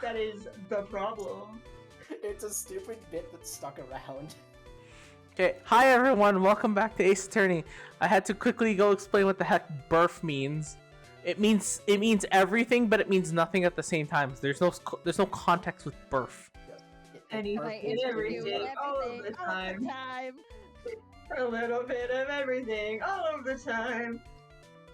That is the problem. It's a stupid bit that's stuck around. Okay, hi everyone, welcome back to Ace Attorney. I had to quickly go explain what the heck birth means. It means everything, but it means nothing at the same time. There's no context with birth. Anything and everything, all of the time. A little bit of everything, all of the time.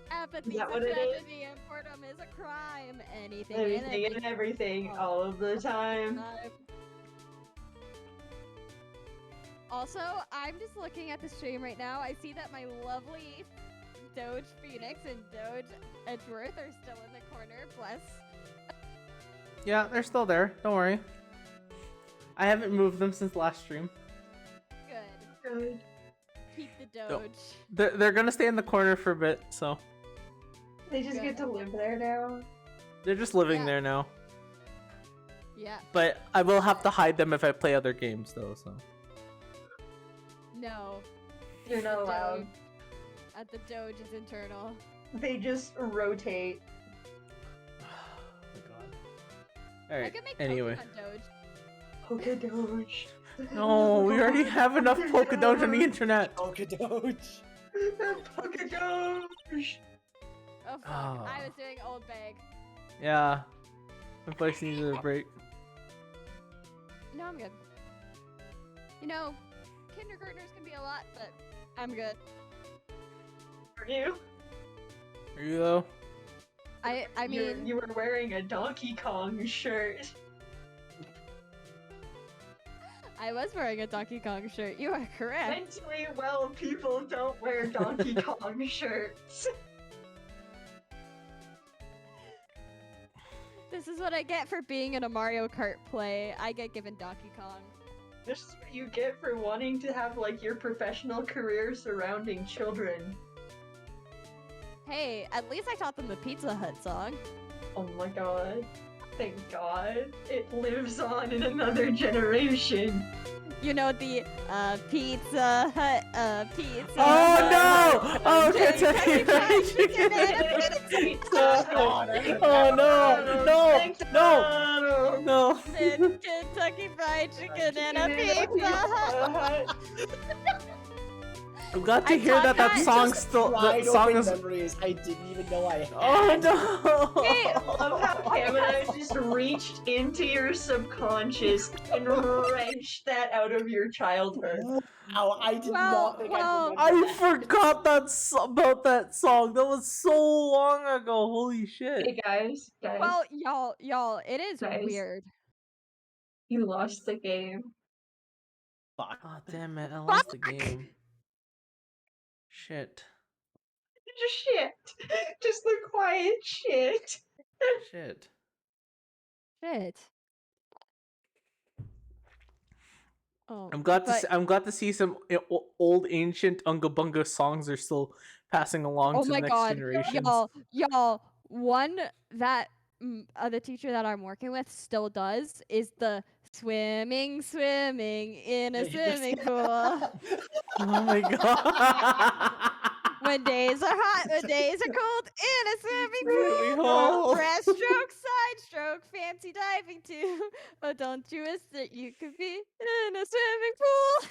Apathy Is that is what a it is? tragedy and boredom is a crime. Anything and everything, all of the time. Also, I'm just looking at the stream right now. I see that my lovely Doge Phoenix and Doge Edgeworth are still in the corner. Bless. Yeah, they're still there. Don't worry. I haven't moved them since last stream. Good. Keep the Doge. They're gonna stay in the corner for a bit, so They just get to live there now. they're just living there now. Yeah. But I will have to hide them if I play other games, though. So. No. You're not allowed. At the Doge is internal. They just rotate. Oh my god. I Alright, can make anyway. Polka Doge. No, we already have enough Polka Doge on the internet. Polka Doge. Polka Doge. Oh fuck, Oh. I was doing old bag. Yeah. My place needed a break. No, I'm good. You know, kindergartners can be a lot, but I'm good. Are you? Are you though? I mean, you were wearing a Donkey Kong shirt. I was wearing a Donkey Kong shirt. You are correct. Mentally well people don't wear Donkey Kong shirts. This is what I get for being in a Mario Kart play. I get given Donkey Kong. This is what you get for wanting to have like your professional career surrounding children. Hey, at least I taught them the Pizza Hut song. Oh my god. Thank god. It lives on in another generation. You know the Pizza Hut, Pizza Oh Hut. no! Oh, Kentucky Fried Chicken! Oh no! No! No! No! It's Kentucky Fried Chicken and a Pizza Hut. I'm glad to I hear taught that that- song Just still. wide The song open is. memories I didn't even know I had. Oh no! Hey, I love how Kamina just reached into your subconscious and wrenched that out of your childhood. Wow, I did Well, not think well, I remembered I that. forgot about that song. That was so long ago. Holy shit! Hey guys, well, y'all, it is Guys. weird. you lost the game. Fuck. Oh damn it! I lost the game. Shit! Just shit. Just the quiet shit. Shit! Shit. Oh, I'm glad to but- see, I'm glad to see some old ancient Unga Bunga songs are still passing along oh to my the next god, generations. y'all, one that the teacher that I'm working with still does is the swimming in a swimming pool. Oh my god! When days are hot, when days are cold, in a swimming Swimming pool. hole. Breaststroke, side stroke, fancy diving too. Oh, don't you wish that you could be in a swimming pool?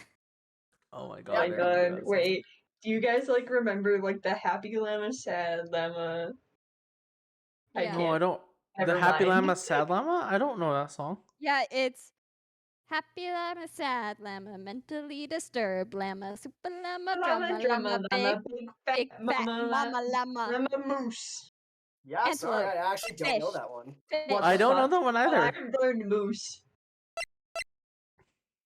Oh my Oh god! my I remember that god, song. wait. Do you guys like remember like the Happy Llama, Sad Llama? I Yeah. No, I don't. Never The Happy mind. Llama, Sad Llama? I don't know that song. Yeah, it's happy llama, sad llama, mentally disturbed llama, super llama, drama llama, big big fat mama llama, Llama Moose. Yeah, sorry, Antelope, I actually don't know fish. that one. What I the don't know fuck? that one Oh, either. I've learned Moose.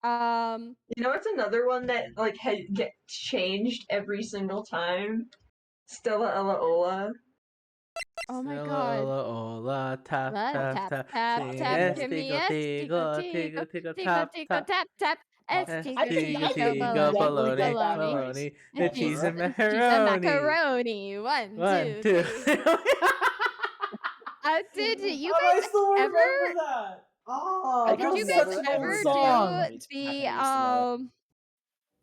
You know, it's another one that like gets changed every single time. Stella Ella Ola. Oh my Stella, god. Ola, Ola, tap, Let tap, tap, tap. tap, Sing tap, yes, give me tickle, yes, tickle, tickle, tickle, tickle, tap, tickle, tap. tap, tap, Yes, S I tickle, think tickle, never bologna, get that bologna, the right. cheese and Ever. cheese and macaroni. macaroni. One, One, two, two. three. Did you How do I guys still ever- remember that? Oh, I did could you that's guys such never an ever old ever song. do- do Back when I used to know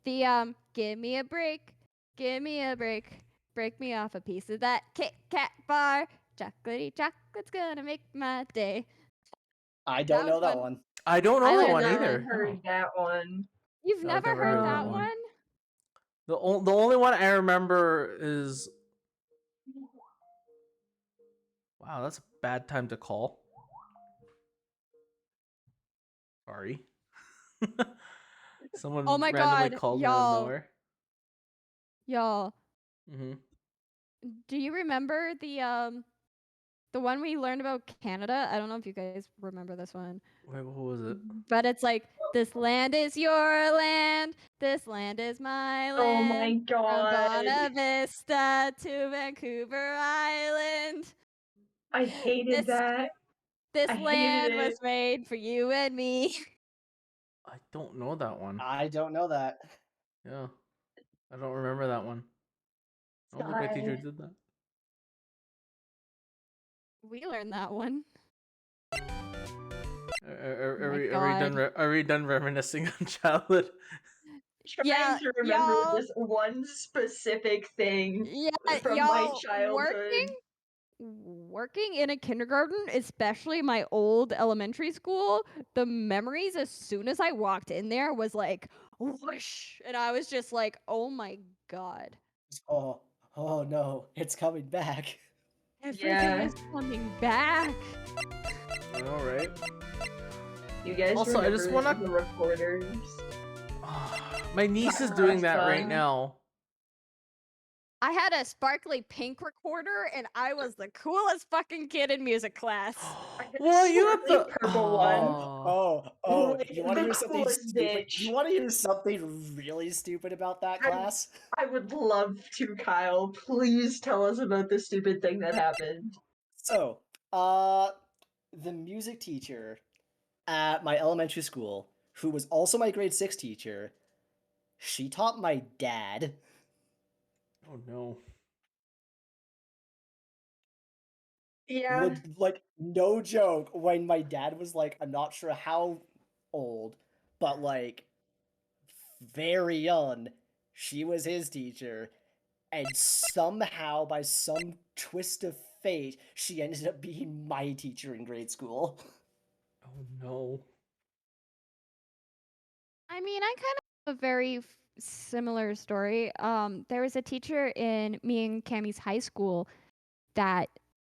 the give me a break, break me off a piece of that Kit Kat bar, chocolatey chocolate's gonna make my day. I don't That know was that fun. one. I don't know I that learned one that either. I've heard that one. You've No, I've never never heard heard that that one? one. The only one I remember is. Wow, that's a bad time to call. Sorry. Someone Oh my randomly God, called me out of y'all. nowhere. Y'all, Mm-hmm. do you remember the one we learned about Canada? I don't know if you guys remember this one. Wait, what was it? But it's like, this land is your land, this land is my land. Oh my From god. Buena Vista to Vancouver Island. I hated This- that. This I hated land was it. made for you and me. I don't know that one. I don't know that. Yeah. I don't remember that one. I don't think my teacher Sigh. did that. We learned that one. Are we done reminiscing on childhood? Trying Yeah, to remember y'all- this one specific thing Yeah, from my y'all, childhood. working in a kindergarten, especially my old elementary school, the memories as soon as I walked in there was like whoosh, and I was just like, oh my god, Oh no, it's coming back. everything Yeah. is coming back. I know, right? You guys Also, I just remember wanna- the recorders? My niece is doing that right Fun. now. I had a sparkly pink recorder, and I was the coolest fucking kid in music class. Well, you have the purple one. Oh, you want to the hear something coolest stupid? bitch. You want to hear something really stupid about that class? I would love to, Kyle. Please tell us about the stupid thing that happened. So, the music teacher at my elementary school, who was also my grade 6 teacher, she taught my dad. Oh no. Yeah. Like, no joke, when my dad was like, I'm not sure how old, but like, very young, she was his teacher, and somehow, by some twist of fate, she ended up being my teacher in grade school. Oh no. I mean, I kind of have a very similar story. There was a teacher in me and Cammie's high school that,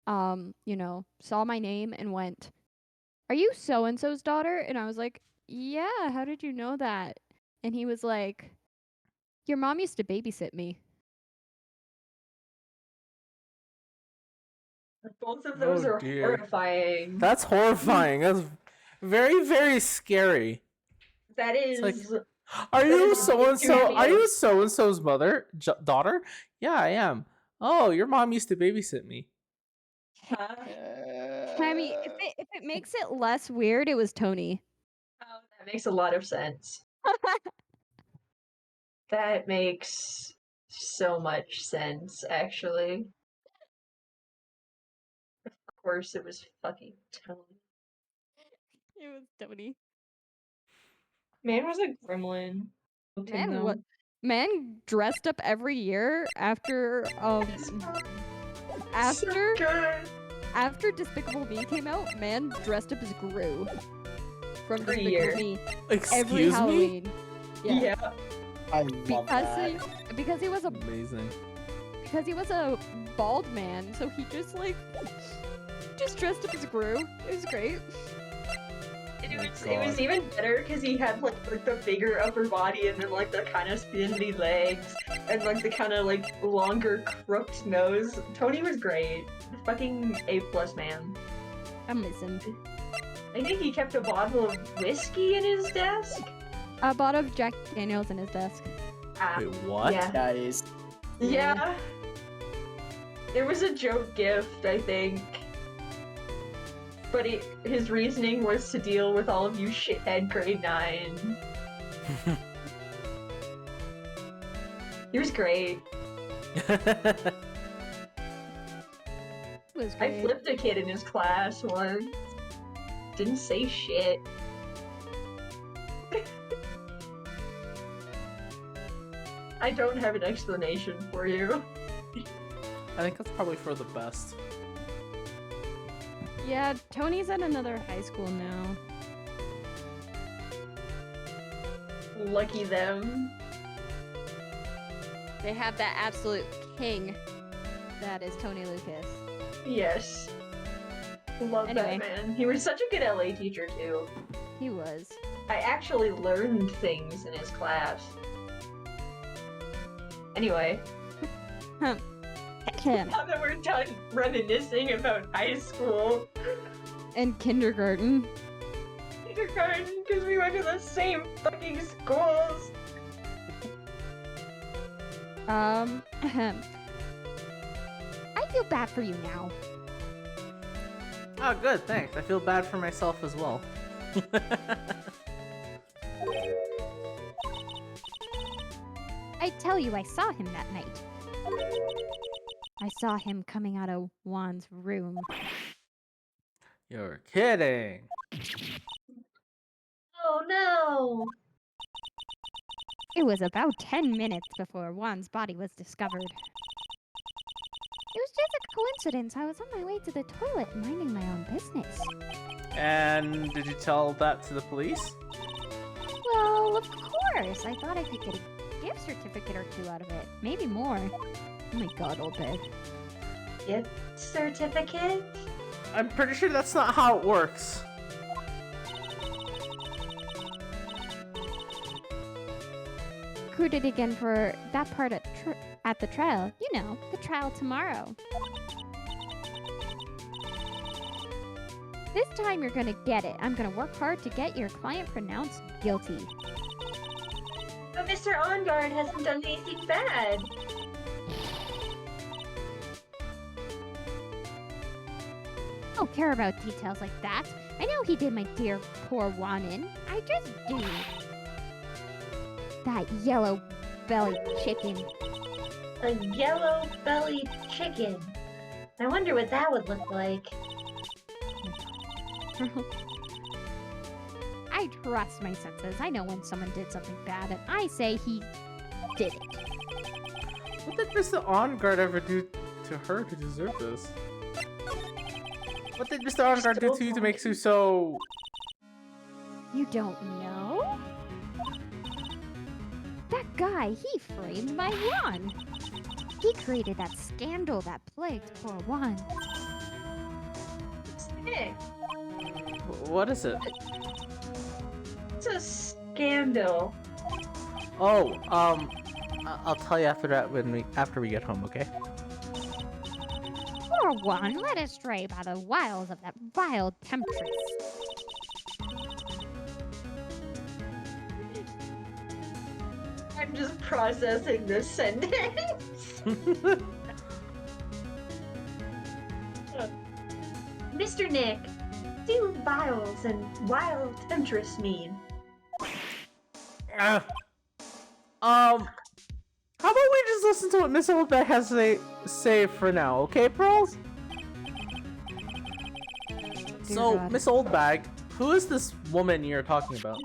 saw my name and went, "Are you so and so's daughter?" And I was like, "Yeah, how did you know that?" And he was like, "Your mom used to babysit me." Both of those Oh, are dear. horrifying. That's horrifying. That's very, very scary. That is. Like, are you so and so? Are you curious. so and so's daughter? Yeah, I am. Oh, your mom used to babysit me. Cammie, if it makes it less weird, it was Tony. Oh, that makes a lot of sense. That makes so much sense, actually. Of course, it was fucking Tony. It was Tony. Man was a gremlin. Man dressed up every year after So good. after Despicable Me came out. Man dressed up as Gru from Every Despicable year. Me Excuse every me? Halloween. Yeah. I love that. Because he was a Amazing. bald man, so he just dressed up as Gru. It was great. It was even better because he had like the bigger upper body and then like the kind of spindly legs and like the kind of like longer crooked nose. Tony was great. Fucking A+ man. I miss him. I think he kept a bottle of whiskey in his desk. A bottle of Jack Daniels in his desk. Wait, what? Yeah. Guys. Yeah. There was a joke gift, I think. But his reasoning was to deal with all of you shithead grade 9. He was great. It was I great. flipped a kid in his class once. Didn't say shit. I don't have an explanation for you. I think that's probably for the best. Yeah, Tony's at another high school now. Lucky them. They have that absolute king that is Tony Lucas. Yes. Love Anyway. that man. He was such a good LA teacher too. He was. I actually learned things in his class. Anyway, now that we're done reminiscing about high school, And kindergarten. kindergarten, because we went to the same fucking schools. I feel bad for you now. Oh, good, thanks. I feel bad for myself as well. I tell you, I saw him that night. I saw him coming out of Juan's room. You're kidding. Oh no! It was about 10 minutes before Juan's body was discovered. It was just a coincidence. I was on my way to the toilet minding my own business. And did you tell that to the police? Well, of course. I thought I could get a gift certificate or two out of it. Maybe more. Oh my god, old bed. Gift certificate? I'm pretty sure that's not how it works. Recruited again for that part at At the trial, you know, the trial tomorrow. This time you're gonna get it. I'm gonna work hard to get your client pronounced guilty. But Mr. OnGuard hasn't done anything bad. I don't care about details like that. I know he did my dear poor Wan in. I just do. That yellow bellied chicken. A yellow-bellied chicken. I wonder what that would look like. I trust my senses. I know when someone did something bad, and I say he did it. What did Mr. OnGuard ever do to her to deserve this? What did Mr. OnGuard do to you to make you so... You don't know? That guy, he framed my Wan. He created that scandal that plagued poor Wan. Nick, What is it? it's a scandal. Oh, I'll tell you after that after we get home, okay? Poor Wan, led astray by the wiles of that vile temptress. I'm just processing this sentence. Mr. Nick, what do vials and wild temptress mean? How about we just listen to what Miss Oldbag has to say for now, okay, Pearls? So, God. Miss Oldbag, who is this woman you're talking about?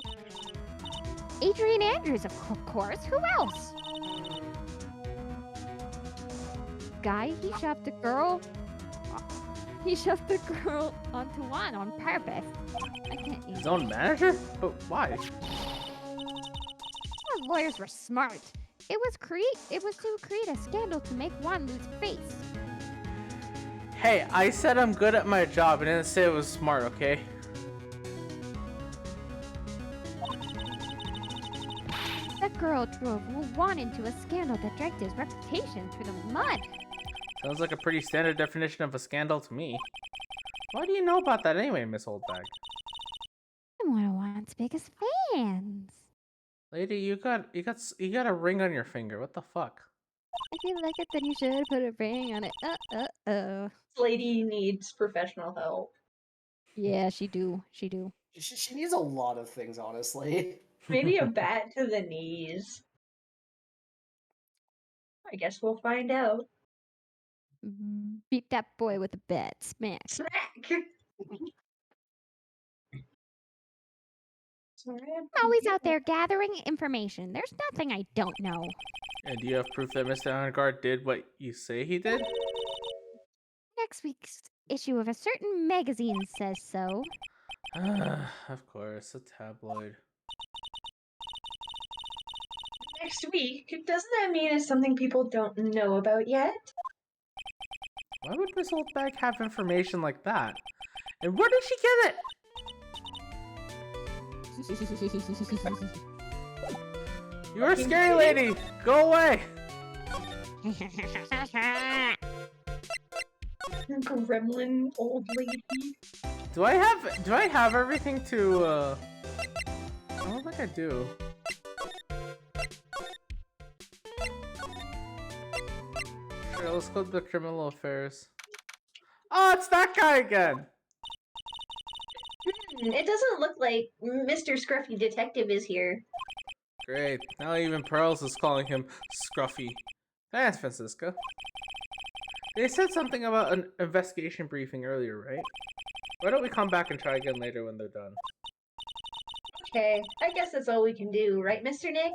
Adrian Andrews, of course. Who else? Guy, he shoved the girl. He shoved the girl onto Wan on purpose. I can't use His own manager? But why? Our lawyers were smart. It was to create a scandal to make Wan lose face. Hey, I said I'm good at my job. I didn't say it was smart, okay? That girl drove Wan into a scandal that dragged his reputation through the mud. Sounds like a pretty standard definition of a scandal to me. Why do you know about that anyway, Miss Oldbag? I'm one of Wan's biggest fans. Lady, you got a ring on your finger. What the fuck? If you like it, then you should put a ring on it. This lady needs professional help. Yeah, she do. She do. She needs a lot of things, honestly. Maybe a bat to the knees. I guess we'll find out. Beat that boy with a bat. Smack. Smack! Sorry, I'm always out there gathering information. There's nothing I don't know. And do you have proof that Mr. OnGuard did what you say he did? Next week's issue of a certain magazine says so. Of course, a tabloid. Next week? Doesn't that mean it's something people don't know about yet? Why would Miss Oldbag have information like that? And where did she get it? You're a scary lady! Go away! Gremlin old lady. Do I have everything to I don't think I do. Sure, let's go to the criminal affairs. Oh, it's that guy again! It doesn't look like Mr. Scruffy Detective is here. Great. Now even Pearls is calling him Scruffy. Thanks, Francisca. They said something about an investigation briefing earlier, right? Why don't we come back and try again later when they're done? Okay, I guess that's all we can do, right, Mr. Nick?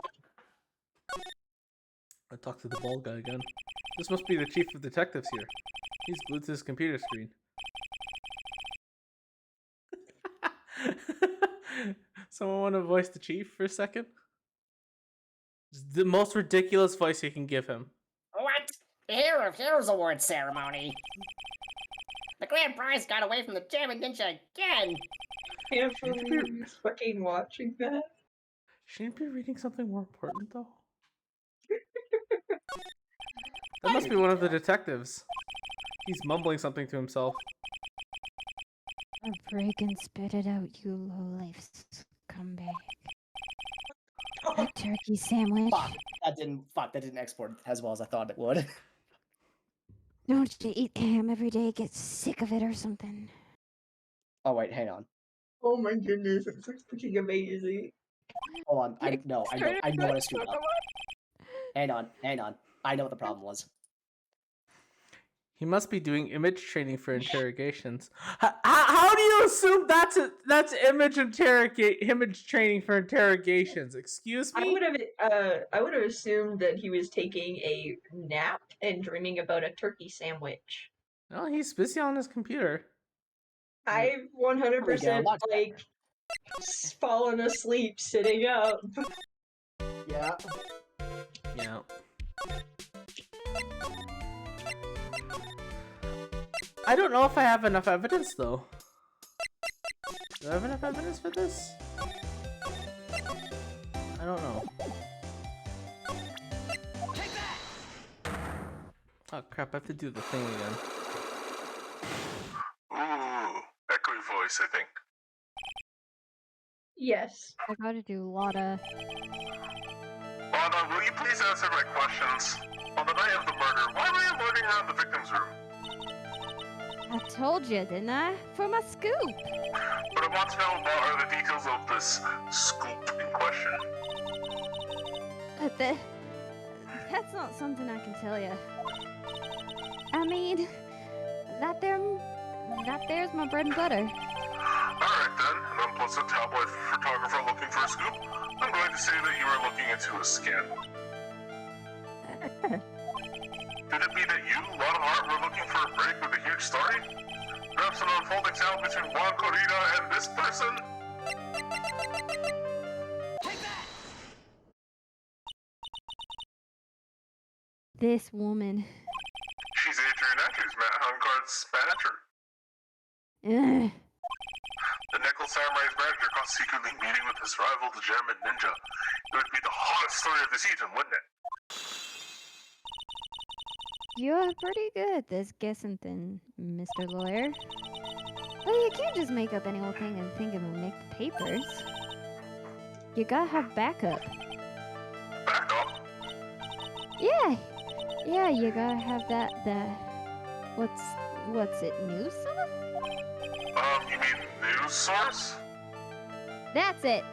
I talked to the bald guy again. This must be the chief of detectives here. He's glued to his computer screen. Someone want to voice the chief for a second? It's the most ridiculous voice you can give him. What? The hero of Heroes Award ceremony. The grand prize got away from the German ninja again. Can't believe fucking watching that. Shouldn't be reading something more important though. That must be one of the detectives. He's mumbling something to himself. Break and spit it out, you low-life scumbag. A turkey sandwich. Fuck, that didn't export as well as I thought it would. Don't you eat ham every day, get sick of it or something? Oh wait, hang on. Oh my goodness, it's so freaking amazing. Hold on. I know what I screwed up. Pokemon? Hang on. I know what the problem was. He must be doing image training for interrogations. How do you assume that's image training for interrogations? Excuse me? I would have assumed that he was taking a nap and dreaming about a turkey sandwich. No, he's busy on his computer. I 100% watch that. like fallen asleep sitting up. Yeah. Yeah. I don't know if I have enough evidence though. Do I have enough evidence for this? I don't know. Oh crap, I have to do the thing again. Ooh, echoey voice, I think. Yes. I gotta do a lot of... Lana, will you please answer my questions? On the night of the murder, why were you lurking around the victim's room? I told you, didn't I? For my scoop. What I want to know about are the details of this scoop in question. That's not something I can tell you. I mean, that there's my bread and butter. Alright then, an unpleasant tabloid photographer looking for a scoop. I'm going to say that you are looking into a scandal. Could it be that you, Lana Hart, were looking for a break with a huge story? Perhaps an unfolding tale between Juan Corrida and this person? This woman. She's Adrian Andrews, Matt Hungart's manager. Ugh. The Nickel Samurai's manager caught secretly meeting with his rival, the German ninja. It would be the hottest story of the season, wouldn't it? You're pretty good at this guessing thing, Mr. Lawyer. But you can't just make up any old thing and think it'll make the papers. You gotta have backup. Back up. Yeah, you gotta have that what's it, news source? You mean news source? That's it.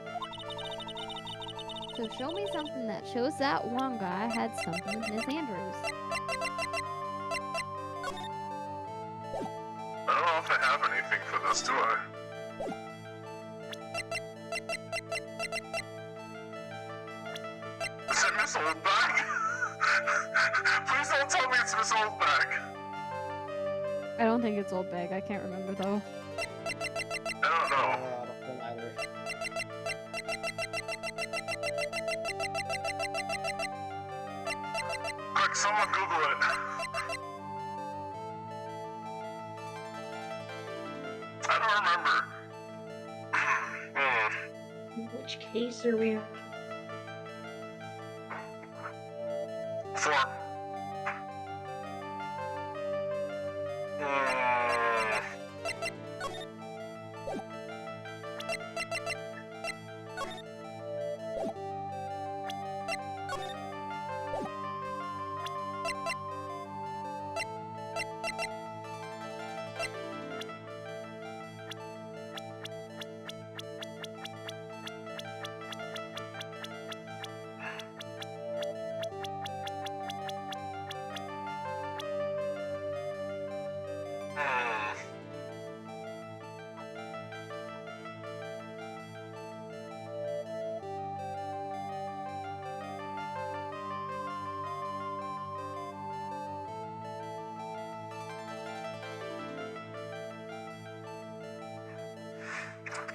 So show me something that shows that one guy had something with Miss Andrews. I don't know if I have anything for this, do I? Is it Miss Oldbag? Please don't tell me it's Miss Oldbag. I don't think it's old bag. I can't remember though. I don't know. I don't know either. Quick, someone Google it. I don't remember. Which case are we on? 4.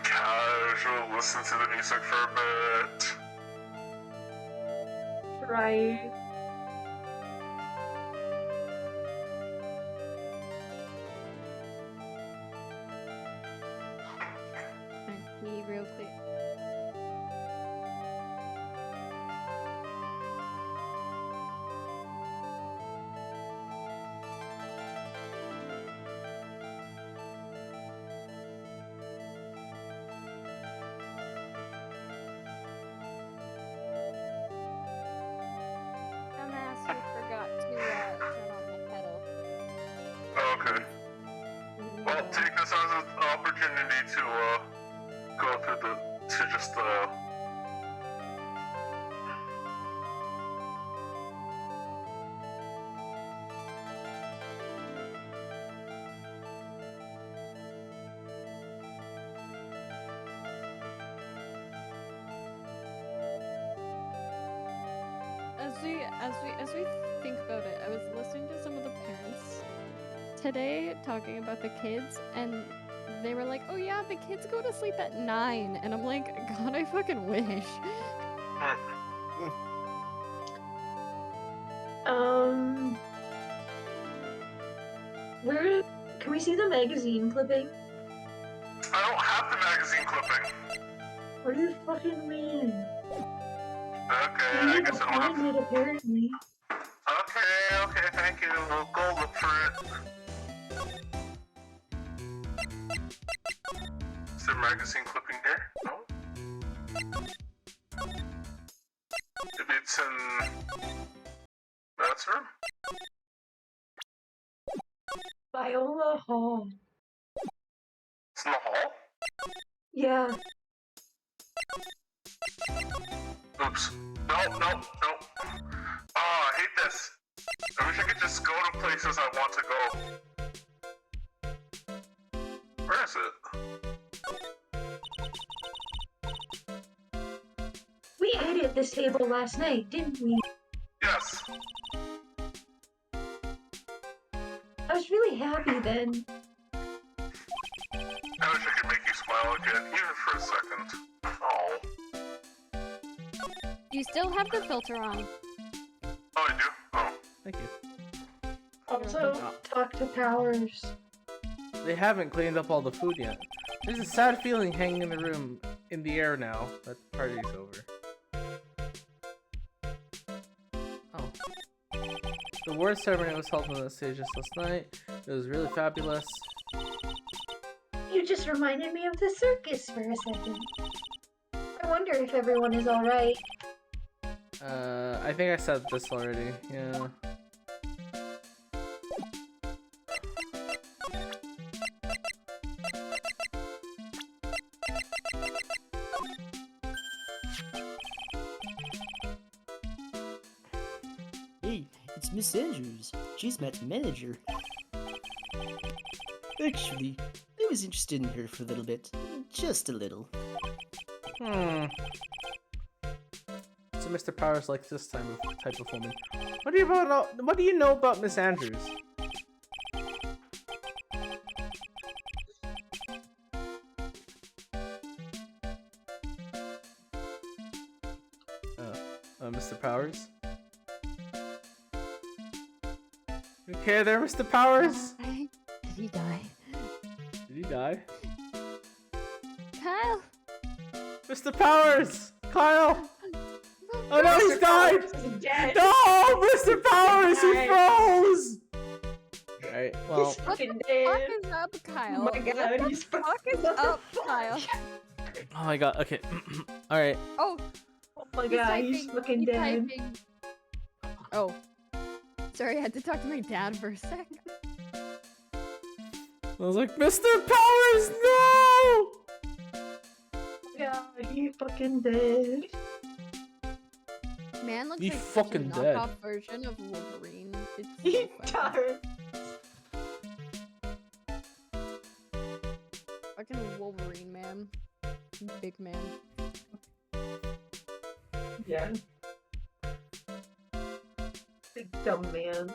Casual, listen to the music for a bit. Right. Me real quick. take this as an opportunity to go through to just As we think about it, I was listening to some of the parents today talking about the kids, and they were like, "Oh yeah, the kids go to sleep at 9," and I'm like, "God, I fucking wish." Where can we see the magazine clipping? I don't have the magazine clipping. What do you fucking mean? Okay, You I need guess to I don't have. find it apparently. Okay, thank you. We'll go look for it. Is there a magazine clipping here? No? Maybe it's in that's room? Viola Hall. It's in the hall? Yeah. Oops. No. Oh, I hate this. I wish I could just go to places I want to go. Where is it? We ate at this table last night, didn't we? Yes. I was really happy then. I wish I could make you smile again, even for a second. Oh. You still have the filter on. Oh, I do? Oh. Thank you. Also, talk to Powers. They haven't cleaned up all the food yet. There's a sad feeling hanging in the room, in the air now that the party's over. Oh. The award ceremony was held on the stage just last night. It was really fabulous. You just reminded me of the circus for a second. I wonder if everyone is alright. I think I said this already, yeah. Hey, it's Miss Andrews. She's Matt's manager. Actually, I was interested in her for a little bit. Just a little. So Mr. Powers likes this type of woman. What do you know about Miss Andrews? Mr. Powers? Okay there, Mr. Powers? Did he die? Did he die? Kyle! Mr. Powers! Kyle! Oh no, he's died! He's dead. No! Mr. Powers, he froze! Alright, well. He's fucking Fuck dead. is up, Kyle? Oh my god, What he's the fuck is up, Kyle? Oh my god, okay. Alright. Oh, Oh my god, he's fucking he's dead. typing. Oh. Sorry, I had to talk to my dad for a sec. I was like, Mr. Powers, no! Yeah, he's fucking dead. Man looks He like fucking such a dead. knockoff version of Wolverine. It's He so funny. died. Fucking Wolverine, man. Big man. Yeah. Big dumb man.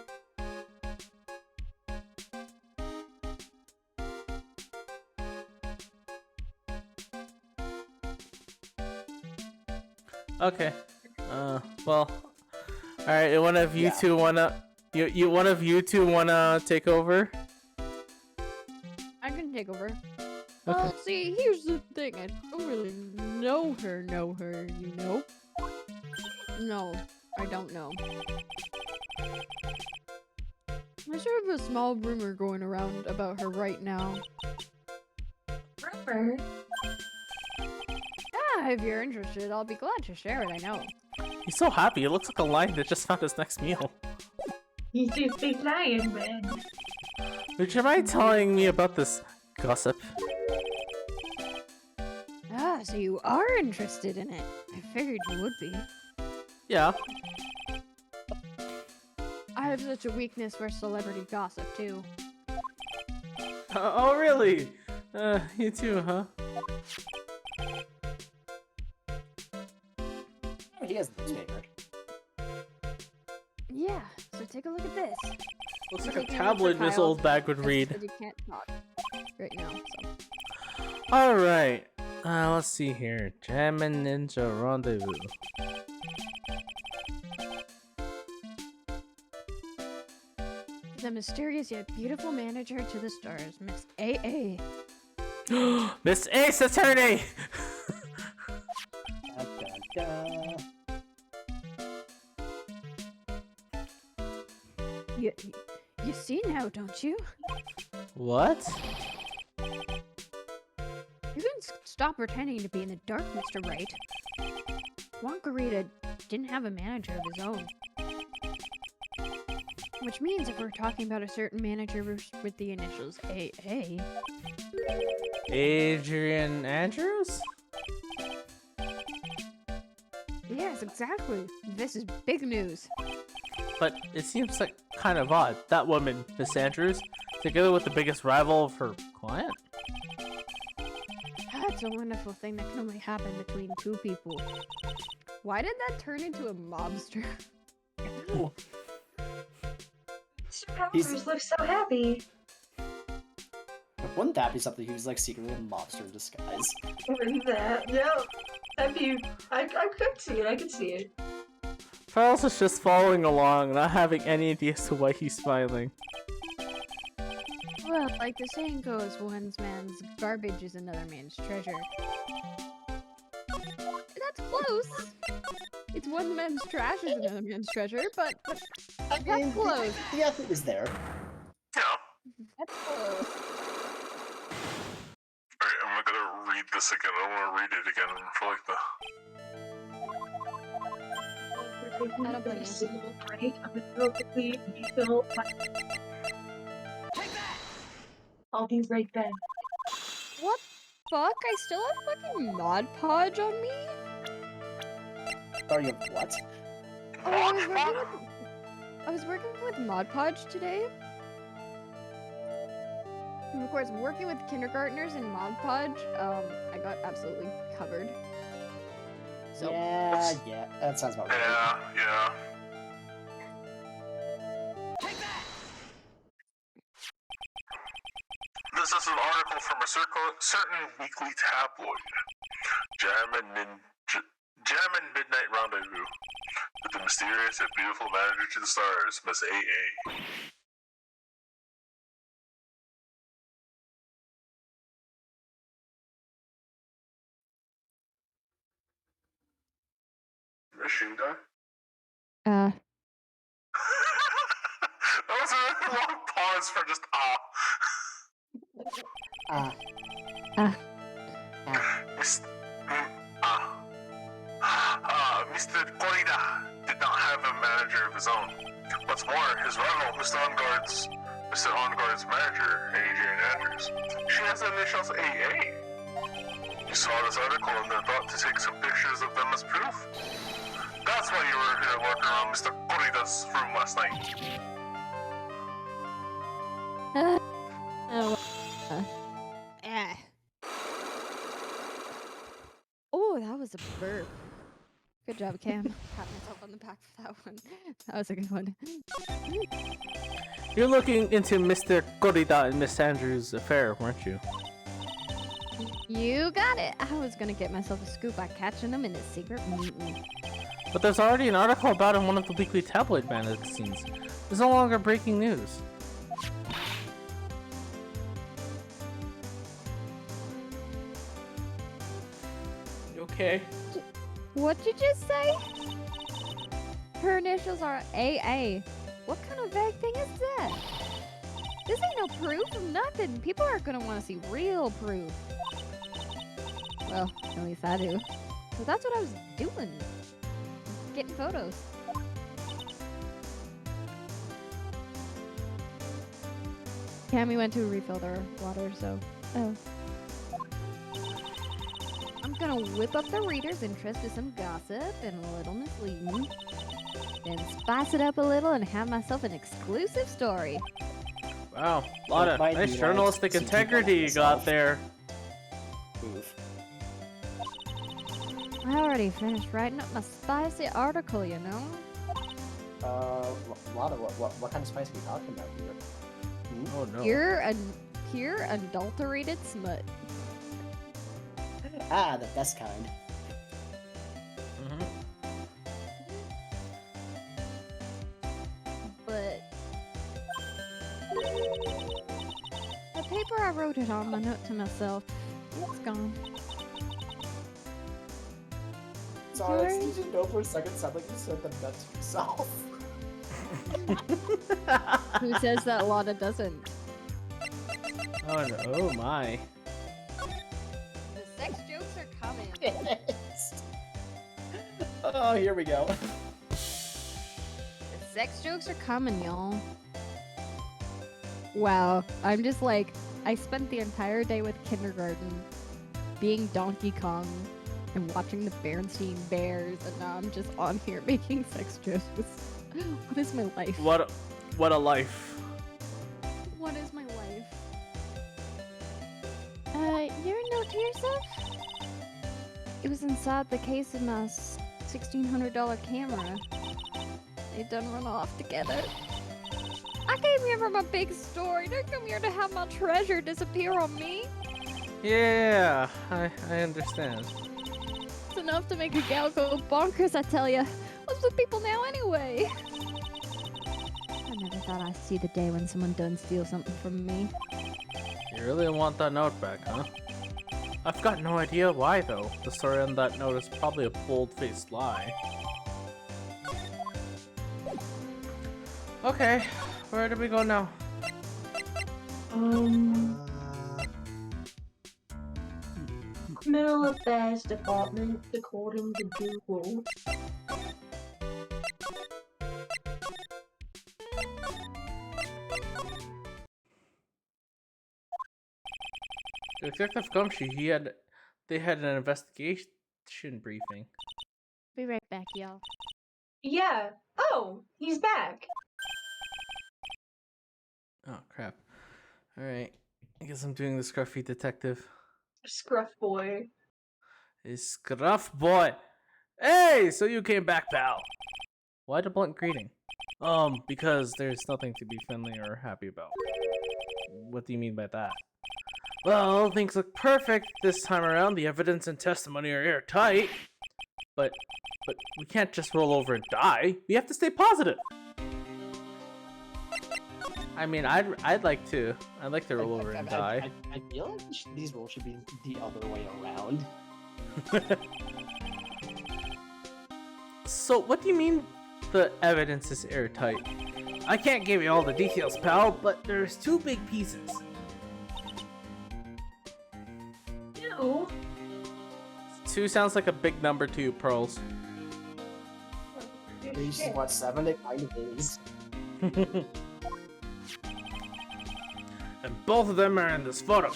Okay. Well. Alright, one of you two wanna one of you two wanna take over? I can take over. Well, see, here's the thing. I don't really know her, you know? No, I don't know. There's sort of a small rumor going around about her right now. Rumor? Yeah, if you're interested, I'll be glad to share it, I know. He's so happy, it looks like a lion that just found his next meal. He's a big lion man. Would you mind telling me about this gossip. Ah, so you are interested in it. I figured you would be. Yeah. I have such a weakness for celebrity gossip, too. Oh, really? You too, huh? He has the newspaper. Yeah, so take a look at this. Looks I'm like a taking one for tablet this Kyle, old bag would That's read. because you can't talk right now, so. Alright. Let's see here. Jammin' Ninja Rendezvous. The mysterious yet beautiful manager to the stars, Miss A.A. Miss Ace Attorney! Dun, dun, dun. You see now, don't you? What? You can stop pretending to be in the dark, Mr. Wright. Wonkarita didn't have a manager of his own. Which means if we're talking about a certain manager with the initials AA, Adrian Andrews? yes, exactly. This is big news. But it seems like kind of odd. That woman, Miss Andrews, together with the biggest rival of her client? That's a wonderful thing that can only happen between two people. Why did that turn into a mobster? Mr. He's- Powers looks so happy. Wouldn't that be something? He was like secretly a mobster in disguise. Wouldn't that? Yeah. That'd be. I could see it. I could see it. Charles is just following along, not having any idea as to why he's smiling. Well, like the saying goes, one man's garbage is another man's treasure. That's close. It's one man's trash is another man's treasure, but I that's close. The effort is there. Yeah. That's close. Alright, I'm gonna read this again. I don't want to read it again for like the. I don't blame you. Single break. I'm gonna go quickly refill my. I'll be right back. What fuck? I still have fucking Mod Podge on me? Sorry, of what? Oh, I was working with Mod Podge today. And of course, working with kindergartners in Mod Podge, I got absolutely covered. So Yeah, that sounds about right. Yeah. This is an article from a certain weekly tabloid. Jammin' Midnight Rendezvous with the mysterious and beautiful manager to the stars, Miss A.A. Machine gun? That was a really long pause for just Mr. Corrida did not have a manager of his own. What's more, his rival, Mr. Onguard's manager, Adrian Andrews, she has the initials AA. You saw this article and then thought to take some pictures of them as proof? That's why you were here lurking around Mr. Corrida's room last night. Oh, that was a burp. Good job, Cam. Pat myself on the back for that one. That was a good one. You're looking into Mr. Corrida and Miss Andrews' affair, weren't you? You got it. I was gonna get myself a scoop by catching them in a secret meeting. But there's already an article about it in one of the weekly tabloid magazines. It's no longer breaking news. You okay? What'd you just say? Her initials are AA. What kind of vague thing is that? This ain't no proof of nothing. People are gonna want to see real proof. Well, at least I do. So that's what I was doing. Getting photos. Cammy went to refill their water, so Oh. I'm gonna whip up the reader's interest with some gossip and a little misleading. Then spice it up a little and have myself an exclusive story. Wow, a lot of Might be nice like journalistic some people integrity like you got myself. there. Oof. I already finished writing up my spicy article, you know? A lot of what kind of spice are we talking about here? Oh no. Pure adulterated smut. Ah, the best kind. Mhm. But the paper I wrote it on, my note to myself, it's gone. Sorry, Sorry? did you know for a second sound like you said the nut to yourself? Who says that Lana doesn't? Oh no. Oh my. The sex jokes are coming. Oh, here we go. The sex jokes are coming, y'all. Wow, I'm just like, I spent the entire day with kindergarten being Donkey Kong and watching the Bernstein Bears, and now I'm just on here making sex jokes. What is my life? What a life. What is my life? Your note to yourself? It was inside the case of my $1,600 camera. They done run off together. I came here for my big story. Don't come here to have my treasure disappear on me. Yeah, I understand. It's enough to make a gal go bonkers, I tell ya. What's with people now anyway? I never thought I'd see the day when someone done steal something from me. You really want that note back, huh? I've got no idea why though. The story on that note is probably a bold-faced lie. Okay, where do we go now? Criminal Affairs Department, according to Google. Detective Gumshoe, they had an investigation briefing. Be right back, y'all. Yeah. Oh, he's back. Oh crap. Alright. I guess I'm doing the scruffy detective. Scruff boy. Hey, Scruff boy! Hey! So you came back, pal! Why the blunt greeting? Because there's nothing to be friendly or happy about. What do you mean by that? Well, things look perfect this time around. The evidence and testimony are airtight. But we can't just roll over and die. We have to stay positive. I mean, I'd like to roll over and die. I feel like these rules should be the other way around. So, what do you mean the evidence is airtight? I can't give you all the details, pal, but there's two big pieces. Ew. 2 sounds like a big number to you, Pearls. This is what 7 it kind of is. And both of them are in this photo.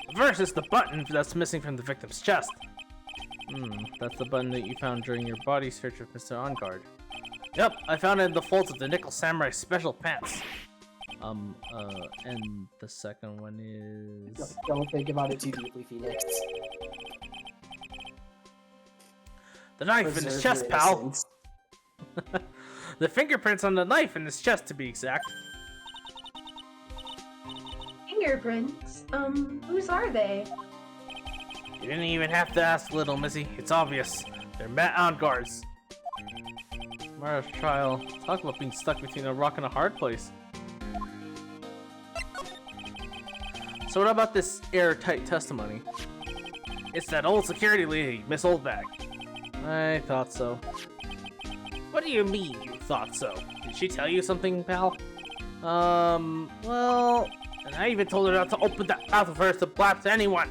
The first is the button that's missing from the victim's chest. That's the button that you found during your body search of Mr. OnGuard. Yep, I found it in the folds of the Nickel Samurai special pants. And the second one is... Don't think about it too deeply, Phoenix. The knife in his Preserve chest, your pal! innocence. The fingerprints on the knife in his chest, to be exact. Fingerprints? Whose are they? You didn't even have to ask, little missy. It's obvious. They're Matt OnGuard's. Mara's trial. Talk about being stuck between a rock and a hard place. So what about this airtight testimony? It's that old security lady, Miss Oldbag. I thought so. What do you mean, you thought so? Did she tell you something, pal? Well... And I even told her not to open that mouth of hers to blab to anyone!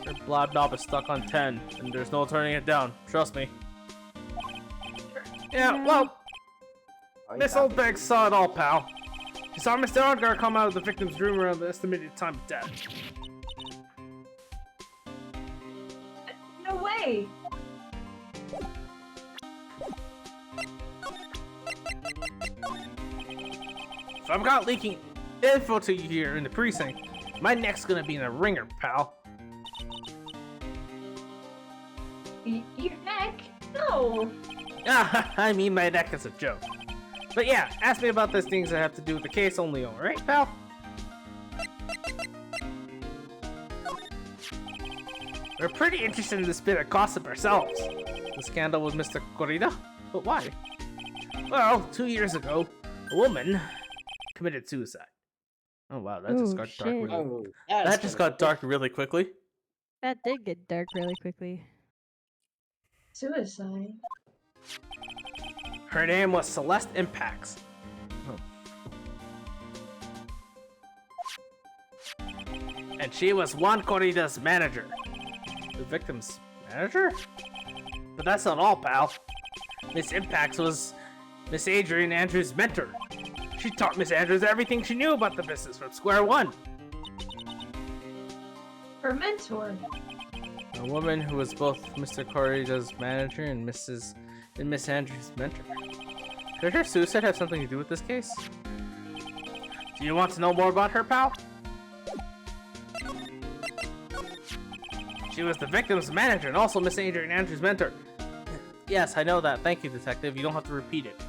Her blab knob is stuck on 10, and there's no turning it down. Trust me. Yeah, well... Oh, Miss yeah. Oldbag saw it all, pal. She saw Mr. Ongar come out of the victim's room around the estimated time of death. No way! If I'm not leaking info to you here in the precinct, my neck's gonna be in a ringer, pal. Your neck? No! I mean my neck is a joke. But yeah, ask me about those things that have to do with the case only, alright, pal? We're pretty interested in this bit of gossip ourselves. The scandal with Mr. Corrida? But why? Well, 2 years ago, a woman committed suicide. Oh wow, that just Ooh, got dark shit. really Oh, That just got dark really quickly. That did get dark really quickly. Suicide. Her name was Celeste Impax. And she was Juan Corrida's manager. The victim's manager? But that's not all, pal. Miss Impax was Miss Adrian Andrews' mentor. She taught Miss Andrews everything she knew about the business from square one. Her mentor. A woman who was both Mr. Corrida's manager and Miss Andrews' mentor. Could her suicide have something to do with this case? Do you want to know more about her, pal? She was the victim's manager and also Miss Adrian Andrews' mentor. Yes, I know that. Thank you, detective. You don't have to repeat it.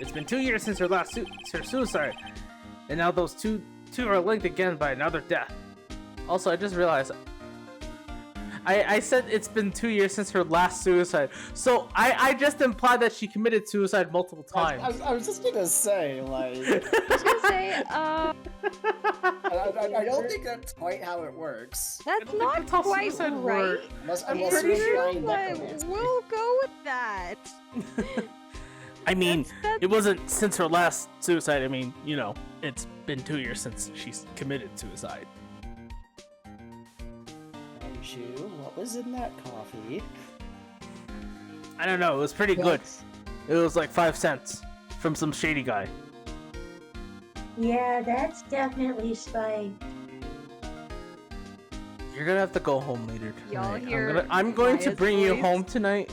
It's been 2 years since her last her suicide, and now those two are linked again by another death. Also, I just realized I said it's been 2 years since her last suicide, so I just implied that she committed suicide multiple times. I was just gonna say, like, I was gonna say, I don't think that's quite how it works. I that's don't think not that's how quite suicide right. works. Unless Pretty you're sure, trying but necromancy. we'll go with that. I mean, That's- it wasn't since her last suicide. I mean, you know, it's been 2 years since she's committed suicide. Shu, what was in that coffee? I don't know. It was pretty good. Yes. It was like 5 cents from some shady guy. Yeah, that's definitely Spike. You're gonna have to go home later tonight. Y'all hear I'm going to Maya's bring you voice? home tonight.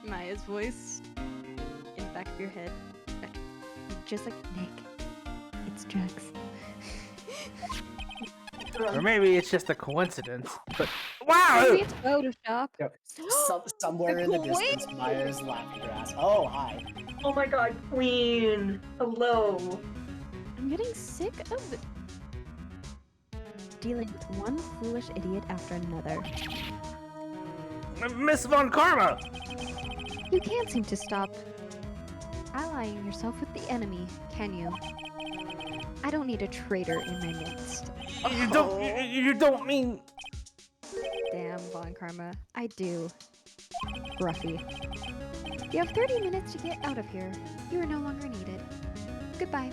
Maya's voice in the back of your head. Just like, Nick, it's drugs. Or maybe it's just a coincidence. But wow! Maybe it's Photoshop. Somewhere in the Wait. distance, Maya's laughing her ass. Oh, hi. Oh my god, Queen! Hello! I'm getting sick of dealing with one foolish idiot after another. Miss Von Karma! You can't seem to stop allying yourself with the enemy, can you? I don't need a traitor in my midst. You don't mean... Damn, Von Karma. I do. Gruffy. You have 30 minutes to get out of here. You are no longer needed. Goodbye.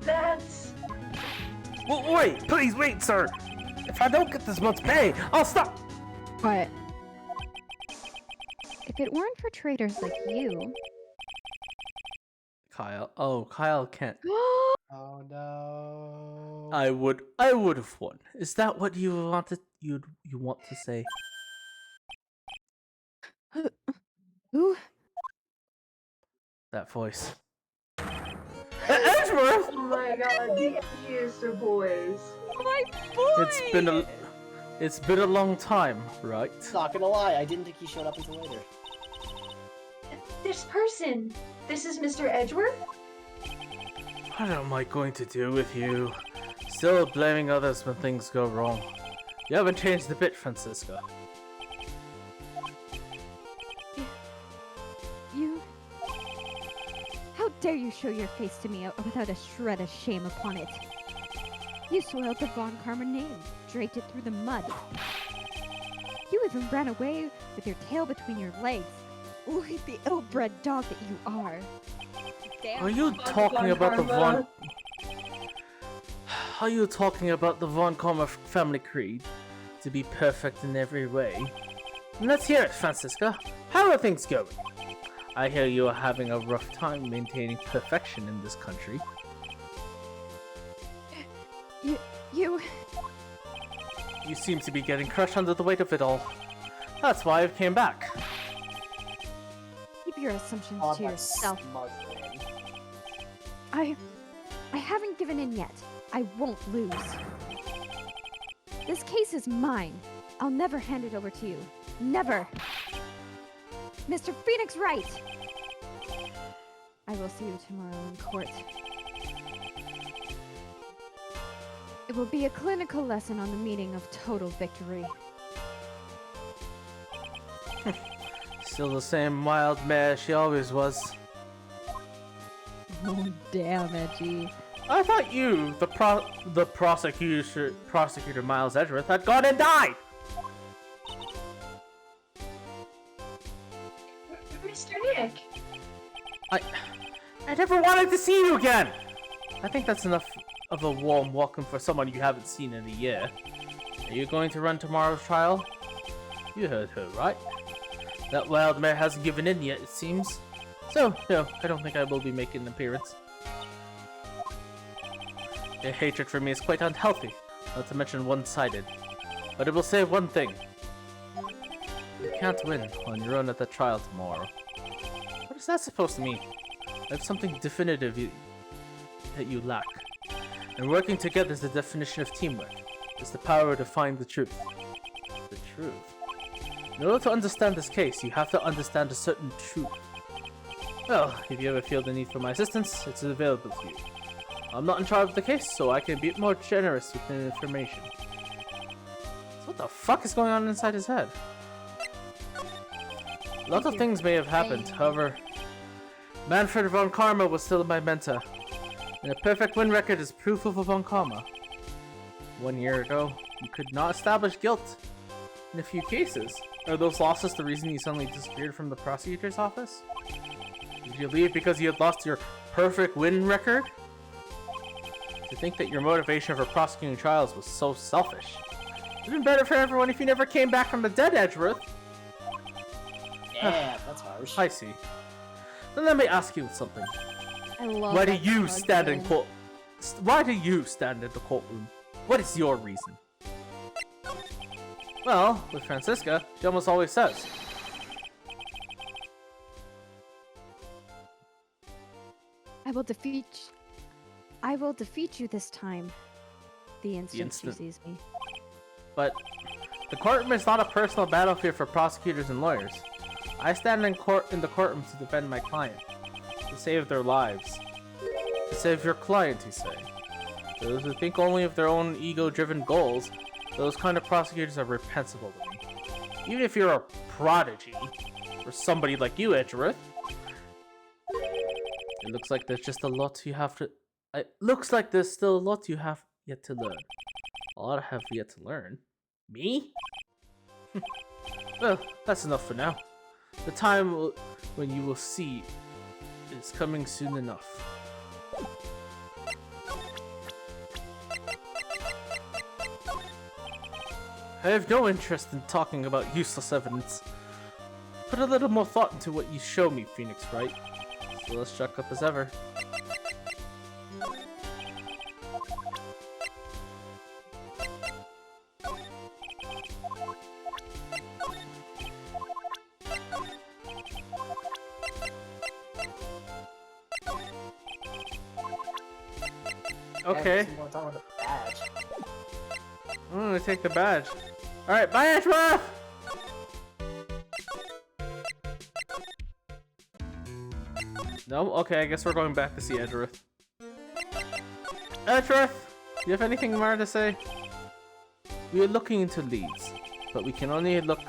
That's... Wait, please wait, sir! If I don't get this month's pay, I'll stop! Quiet. If it weren't for traitors like you... Kyle. Oh, Kyle can't. Oh no. I would have won. Is that what you wanted? You want to say? Who? That voice. Edgeworth! Oh my god, the Easter boys. My boy! It's been a long time, right? Not gonna lie, I didn't think he showed up until later. This person! This is Mr. Edgeworth? What am I going to do with you? Still blaming others when things go wrong. You haven't changed a bit, Francisca. You... How dare you show your face to me without a shred of shame upon it? You soiled the Von Karma name, dragged it through the mud. You even ran away with your tail between your legs. Like the ill-bred dog that you are. Damn. Are you talking about the Von... Are you talking about the Von Karma family creed? To be perfect in every way? Let's hear it, Francisca. How are things going? I hear you are having a rough time maintaining perfection in this country. You... You seem to be getting crushed under the weight of it all. That's why I came back. Keep your assumptions Oh, to that yourself. smug thing. I haven't given in yet. I won't lose. This case is mine. I'll never hand it over to you. Never. Mr. Phoenix Wright. I will see you tomorrow in court. It will be a clinical lesson on the meaning of total victory. Still the same wild mare she always was. Oh, damn, Edgy. I thought you, the prosecutor Miles Edgeworth, had gone and died! Mr. Nick! I never wanted to see you again! I think that's enough of a warm welcome for someone you haven't seen in a year. Are you going to run tomorrow's trial? You heard her, right? That wild mare hasn't given in yet, it seems. So, no, I don't think I will be making an appearance. Your hatred for me is quite unhealthy, not to mention one-sided. But it will say one thing. You can't win on your own at the trial tomorrow. What is that supposed to mean? I have something definitive that you lack. And working together is the definition of teamwork. It's the power to find the truth. The truth? In order to understand this case, you have to understand a certain truth. Well, if you ever feel the need for my assistance, it's available to you. I'm not in charge of the case, so I can be more generous with the information. So what the fuck is going on inside his head? Lots of things may have happened, however, Manfred von Karma was still my mentor, and a perfect win record is proof of a von Karma. 1 year ago, you could not establish guilt in a few cases. Are those losses the reason you suddenly disappeared from the prosecutor's office? Did you leave because you had lost your perfect win record? To think that your motivation for prosecuting trials was so selfish. It would have been better for everyone if you never came back from the dead, Edgeworth. Yeah, that's harsh. I see. Then let me ask you something. I love Why do that you smug stand in villain. court? Why do you stand in the courtroom? What is your reason? Well, with Francisca, she almost always says. I will defeat you this time. The instant she instant. sees me. But the courtroom is not a personal battlefield for prosecutors and lawyers. I stand in the courtroom to defend my client, to save their lives, to save your client, you say. Those who think only of their own ego-driven goals, those kind of prosecutors are reprehensible to me. Even if you're a prodigy, or somebody like you, Edgeworth. It looks like there's just a lot you have to... It looks like there's still a lot you have yet to learn. A lot I have yet to learn. Me? Well, that's enough for now. The time when you will see is coming soon enough. I have no interest in talking about useless evidence. Put a little more thought into what you show me, Phoenix Wright. Still as struck up as ever. Okay. More time with a badge. I'm gonna take the badge. Alright, bye, Edgeworth! No? Okay, I guess we're going back to see Edgeworth. Edgeworth! Do you have anything more to say? We are looking into leads, but we can only look...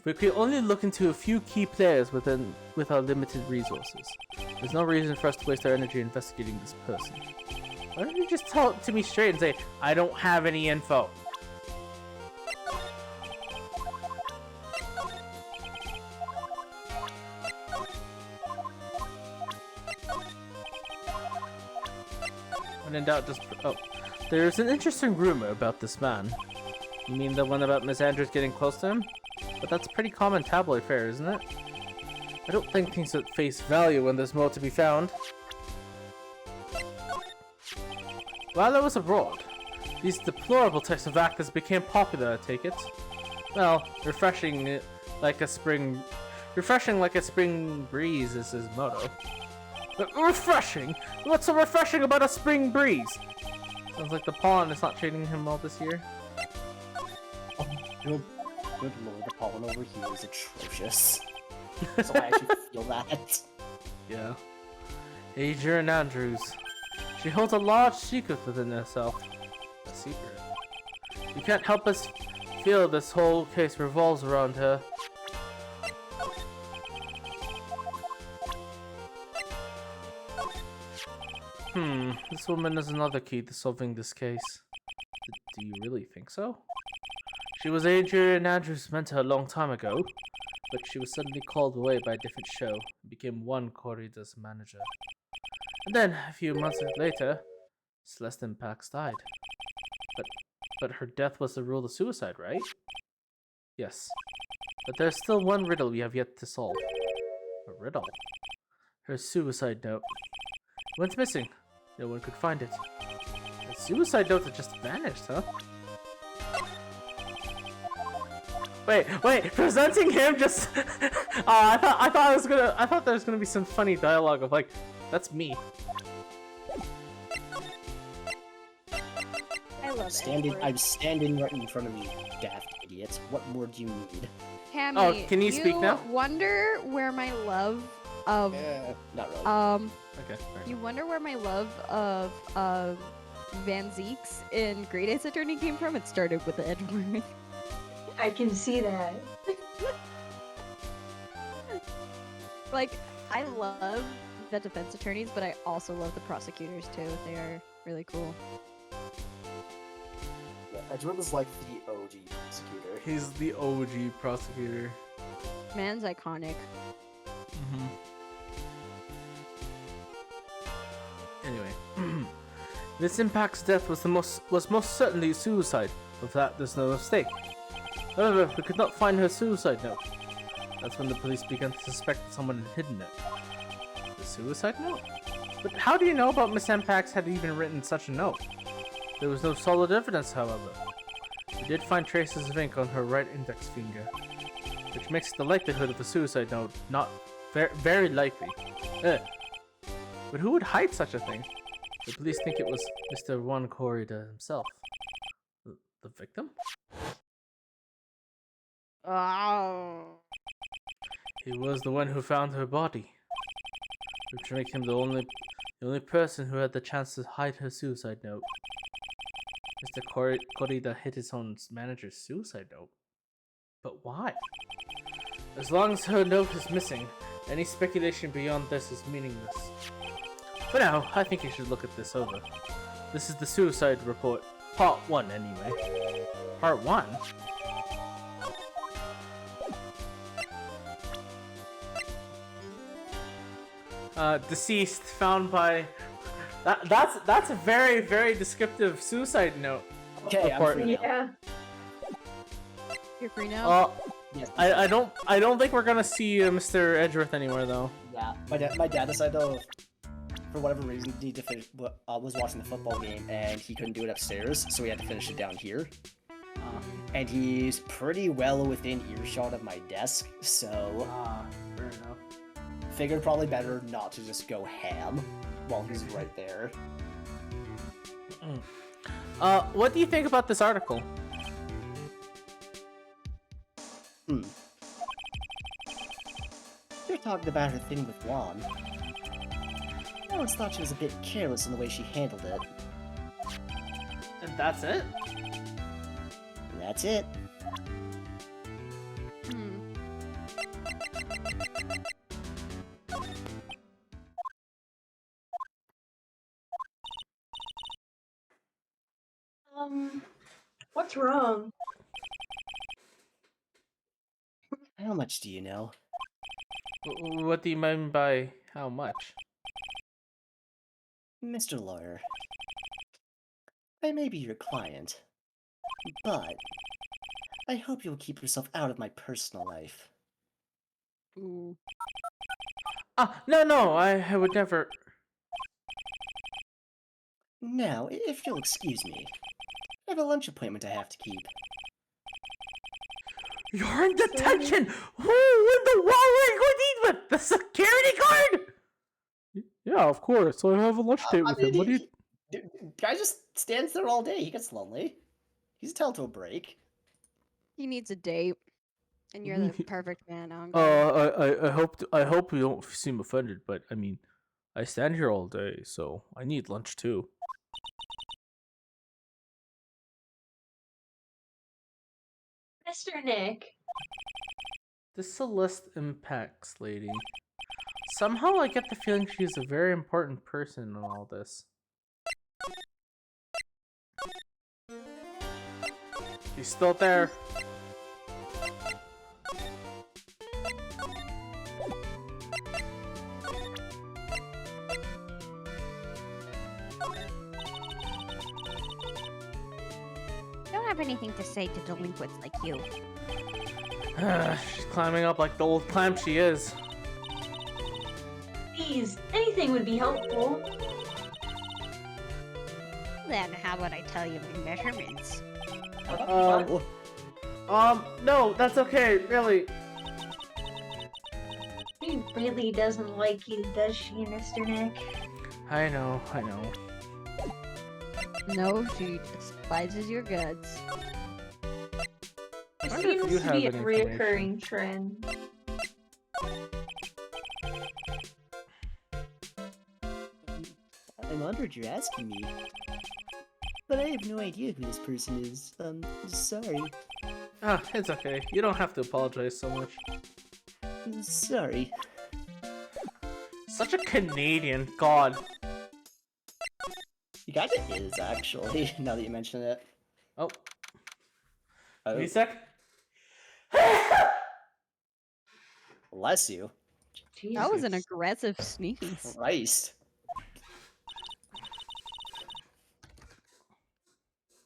we can only look into a few key players with our limited resources. There's no reason for us to waste our energy investigating this person. Why don't you just tell it to me straight and say, I don't have any info? When in doubt, just... Oh. There's an interesting rumor about this man. You mean the one about Miss Andrews getting close to him? But that's pretty common tabloid fare, isn't it? I don't think things at face value when there's more to be found. While I was abroad, these deplorable types of actors became popular, I take it. Well, refreshing like a spring breeze is his motto. But refreshing? What's so refreshing about a spring breeze? Sounds like the pollen is not treating him well this year. Oh, good lord, the pollen over here is atrocious. So I actually feel that. Yeah. Adrian Andrews. She holds a large secret within herself. A secret. You can't help but feel this whole case revolves around her. This woman is another key to solving this case. Do you really think so? She was Adrian Andrews' mentor a long time ago, but she was suddenly called away by a different show and became one corrida's manager. And then, a few months later, Celestine Pax died. But her death was the rule of suicide, right? Yes. But there's still one riddle we have yet to solve. A riddle? Her suicide note. It went missing. No one could find it. A suicide note that just vanished, huh? Wait, presenting him just I thought there was gonna be some funny dialogue of like, that's me. I love I'm standing right in front of you, daft idiots. What more do you need? Hammy, Oh, can you speak now? Wonder where my love of Not really. Okay. fair you enough. wonder where my love of Van Zeeks in Great Ace Attorney came from? It started with Edward. I can see that. Like, I love the defense attorneys, but I also love the prosecutors too. They are really cool. Yeah, Edward was like the OG prosecutor. He's the OG prosecutor. Man's iconic. Anyway, this Impact's death was most certainly suicide. Of that, there's no mistake. However, we could not find her suicide note. That's when the police began to suspect that someone had hidden it. The suicide note? But how do you know about Miss Impax had even written such a note? There was no solid evidence, however. We did find traces of ink on her right index finger, which makes the likelihood of a suicide note not very likely. But who would hide such a thing? The police think it was Mr. Juan Corrida himself. The victim? Oh. He was the one who found her body, which makes him the only person who had the chance to hide her suicide note. Mr. Corrida hid his own manager's suicide note. But why? As long as her note is missing, any speculation beyond this is meaningless. For now, I think you should look at this over. This is the suicide report. Part 1, anyway. Part 1? Deceased, found by... That's a very, very descriptive suicide note. Okay, I'm report. free now. Yeah. You're free now? Yes, I don't think we're gonna see Mr. Edgeworth anywhere though. yeah. My dad decided to, for whatever reason, need to finish. Was watching the football game and he couldn't do it upstairs, so we had to finish it down here. And he's pretty well within earshot of my desk, so Fair enough. figured probably better not to just go ham while he's right there. What do you think about this article? You're talking about her thing with Juan. I always thought she was a bit careless in the way she handled it. And that's it? And that's it. What's wrong? How much do you know? What do you mean by how much? Mr. Lawyer, I may be your client, but I hope you'll keep yourself out of my personal life. Ooh. No, I would never. Now, if you'll excuse me, I have a lunch appointment I have to keep. You're in detention! Who in the world are you going to eat with? The security guard? Yeah, of course. I have a lunch date with him. What do you... Guy just stands there all day. He gets lonely. He's entitled to a break. He needs a date, and you're the perfect man. I hope you don't seem offended, but I mean, I stand here all day, so I need lunch too. Mr. Nick. This Celeste Impacts lady. Somehow I get the feeling she's a very important person in all this. She's still there. Don't have anything to say to delinquents like you. She's climbing up like the old clam she is. Please, anything would be helpful. Then how about I tell you my measurements? No, that's okay, really. She really doesn't like you, does she, Mr. Nick? I know. No, she despises your guts. It wonder if you seems to have be a any information. reoccurring trend. I'm honored you're asking me. But I have no idea who this person is. Sorry. Ah, it's okay. You don't have to apologize so much. Sorry. Such a Canadian, God. He kinda is, actually, now that you mention it. Oh, Oh, wait a sec. bless you. That was an Jesus. aggressive sneeze. Christ.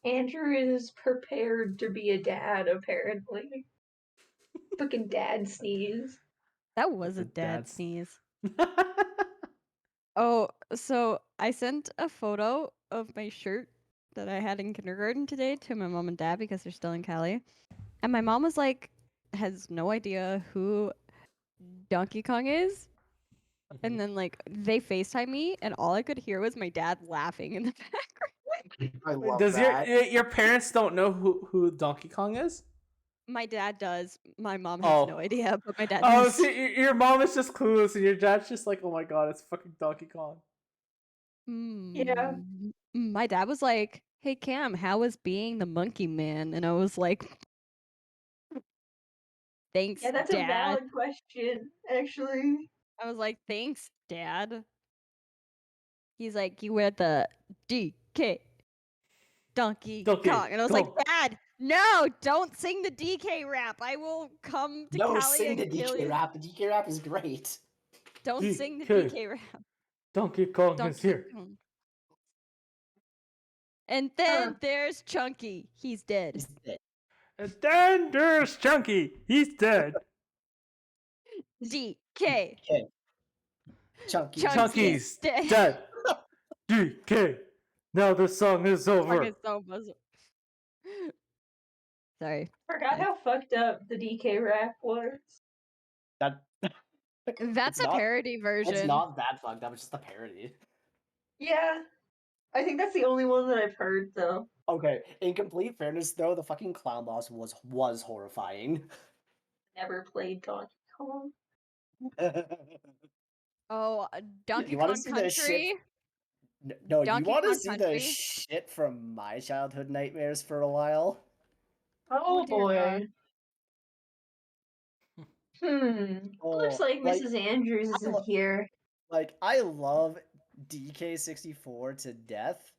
Andrew is prepared to be a dad, apparently. Fucking dad sneeze. That was a a dad dad sneeze. Oh, so I sent a photo of my shirt that I had in kindergarten today to my mom and dad because they're still in Cali. And my mom was like, has no idea who Donkey Kong is. And then like they FaceTime me and all I could hear was my dad laughing in the background. I love Does that. your parents don't know who Donkey Kong is? My dad does. My mom has Oh. no idea, but my dad Oh, does. so your mom is just clueless, and your dad's just like, "Oh my god, it's fucking Donkey Kong." Yeah. My dad was like, "Hey Cam, how was being the monkey man?" And I was like, "Thanks, Yeah, that's a Dad." valid question, actually. I was like, "Thanks, Dad." He's like, "You were the DK Donkey Donkey Kong," and I was Kong. like, "Dad, no, don't sing the DK rap. I will come to No, Cali sing the and kill DK you. rap. The DK rap is great. Don't sing the DK. DK rap." Donkey Kong is Donkey here. Kong. And then there's Chunky. He's dead. He's dead. And then there's Chunky. He's dead. DK. Okay. Chunky. Chunky's dead. dead. DK. Now the song is over. Fucking so muzzle. Sorry. Forgot how fucked up the DK rap was. That. That's It's a not- parody version. It's not that fucked up. It's just a parody. Yeah. I think that's the only one that I've heard, though. Okay. In complete fairness, though, the fucking clown boss was horrifying. Never played Donkey Kong. Oh, Donkey You wanna Kong see the shit- Country. No, do you Donkey want to Kong see Country? the shit from my childhood nightmares for a while? Oh, dear boy. Oh, Looks like Mrs. Andrews I isn't lo- here. Like, I love DK64 to death,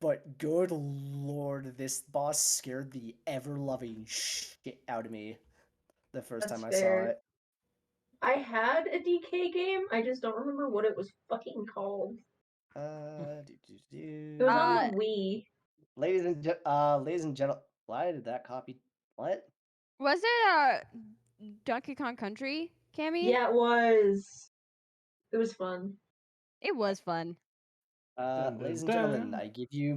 but good lord, this boss scared the ever-loving shit out of me the first That's time I fair. saw it. I had a DK game, I just don't remember what it was fucking called. It was on the Wii. Ladies and gentlemen, why did that copy? What? Was it Donkey Kong Country, Cammy? Yeah, it was. It was fun. It was fun. Dun, Ladies dun, and gentlemen, dun. I give you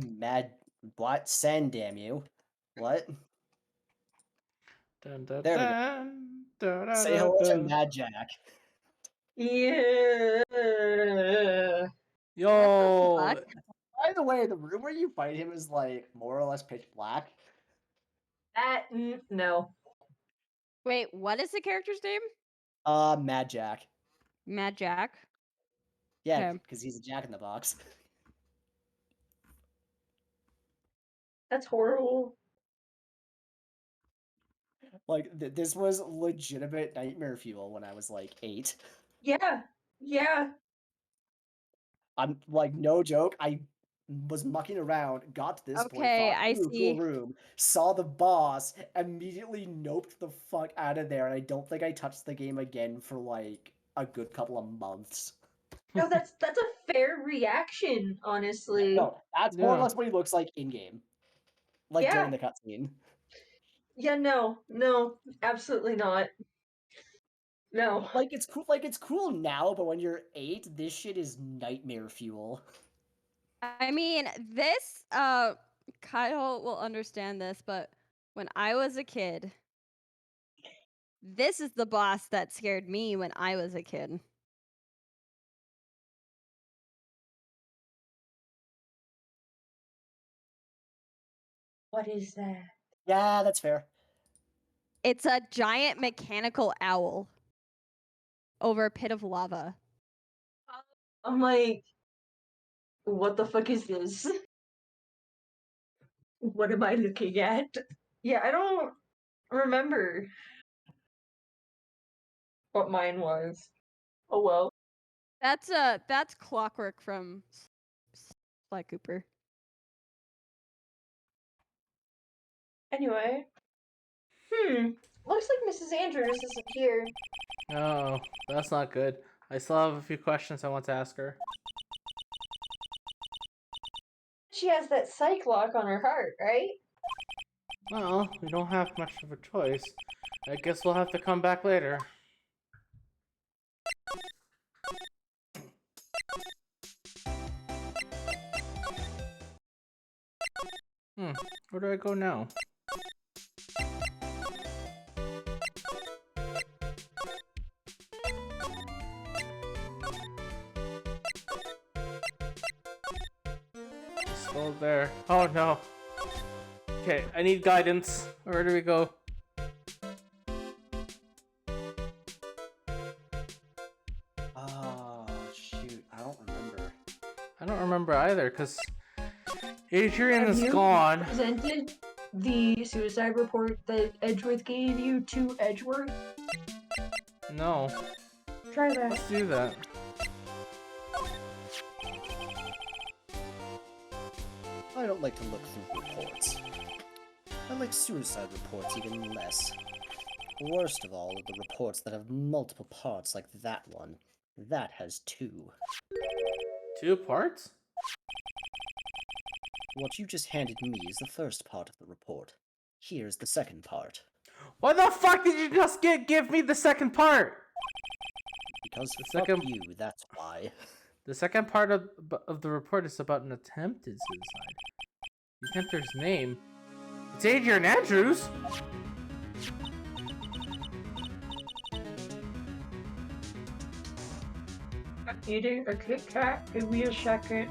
what? Send, damn you. What? Dun, dun, There we go. dun, dun, dun, Say dun, hello to dun. Mad Jack. Yeah. Yo, fuck? By the way, the room where you fight him is like more or less pitch black. No. Wait, what is the character's name? Mad Jack. Mad Jack. Yeah, Okay. because he's a Jack in the Box. That's horrible. Like this was legitimate nightmare fuel when I was like 8. Yeah. Yeah. I'm like, no joke. I was mucking around, got to this point, Okay, thought, I ooh, see. cool room, saw the boss, immediately noped the fuck out of there, and I don't think I touched the game again for like a good couple of months. No, that's a fair reaction, honestly. No, that's more or Yeah. less what he looks like in game, like Yeah. during the cutscene. Yeah, no, absolutely not. No. Like it's cool now, but when you're 8, this shit is nightmare fuel. I mean, this Kyle will understand this, but when I was a kid, this is the boss that scared me when I was a kid. What is that? Yeah, that's fair. It's a giant mechanical owl over a pit of lava. I'm like, what the fuck is this? What am I looking at? Yeah, I don't remember what mine was. Oh well. That's Clockwork from Sly Cooper. Anyway. Looks like Mrs. Andrews isn't here. no, that's not good. I still have a few questions I want to ask her. She has that psych lock on her heart, right? Well, we don't have much of a choice. I guess we'll have to come back later. Where do I go now? Still there. Oh no. Okay, I need guidance. Where do we go? Oh shoot, I don't remember. I don't remember either, because Adrian Have is you gone. presented the suicide report that Edgeworth gave you to Edgeworth? No. Try that. Let's do that. I don't like to look through reports. I like suicide reports even less. Worst of all are the reports that have multiple parts like that one. That has 2. 2 parts? What you just handed me is the first part of the report. Here's the second part. Why the fuck did you just give me the second part? Because The fuck second- you, that's why. The second part of the report is about an attempted suicide. The attempter's name. It's Adrian Andrews! Eating a Kit Kat? Give me a second.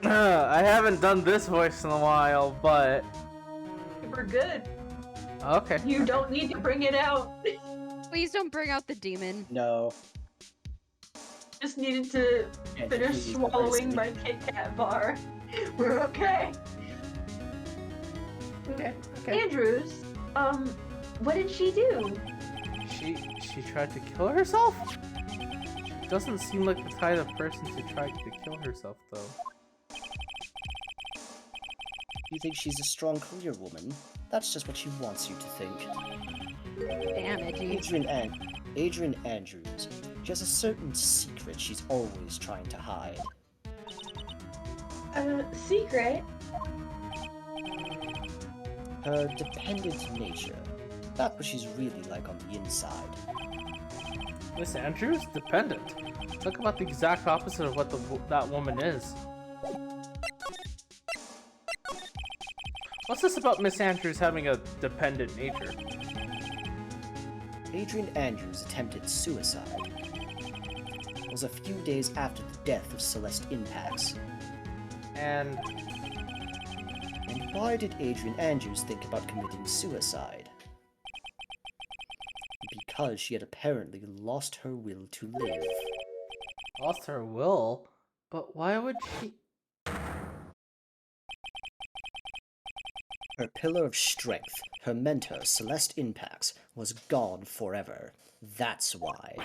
I haven't done this voice in a while, but... We're good. Okay. You don't need to bring it out. Please don't bring out the demon. No. Just needed to Can't finish defeat the swallowing person. my Kit Kat bar. We're okay. Okay. Okay. Andrews, what did she do? She tried to kill herself? She doesn't seem like the type of person to try to kill herself, though. You think she's a strong career woman? That's just what she wants you to think. Damn it, G. Adrian Andrews. She has a certain secret she's always trying to hide. Secret? Her dependent nature. That's what she's really like on the inside. Miss Andrews? Dependent. Talk about the exact opposite of what that woman is. What's this about Miss Andrews having a dependent nature? Adrian Andrews attempted suicide. It was a few days after the death of Celeste Impax. And And why did Adrian Andrews think about committing suicide? Because she had apparently lost her will to live. lost her will? But why would she... Her pillar of strength, her mentor, Celeste Impax, was gone forever. That's why.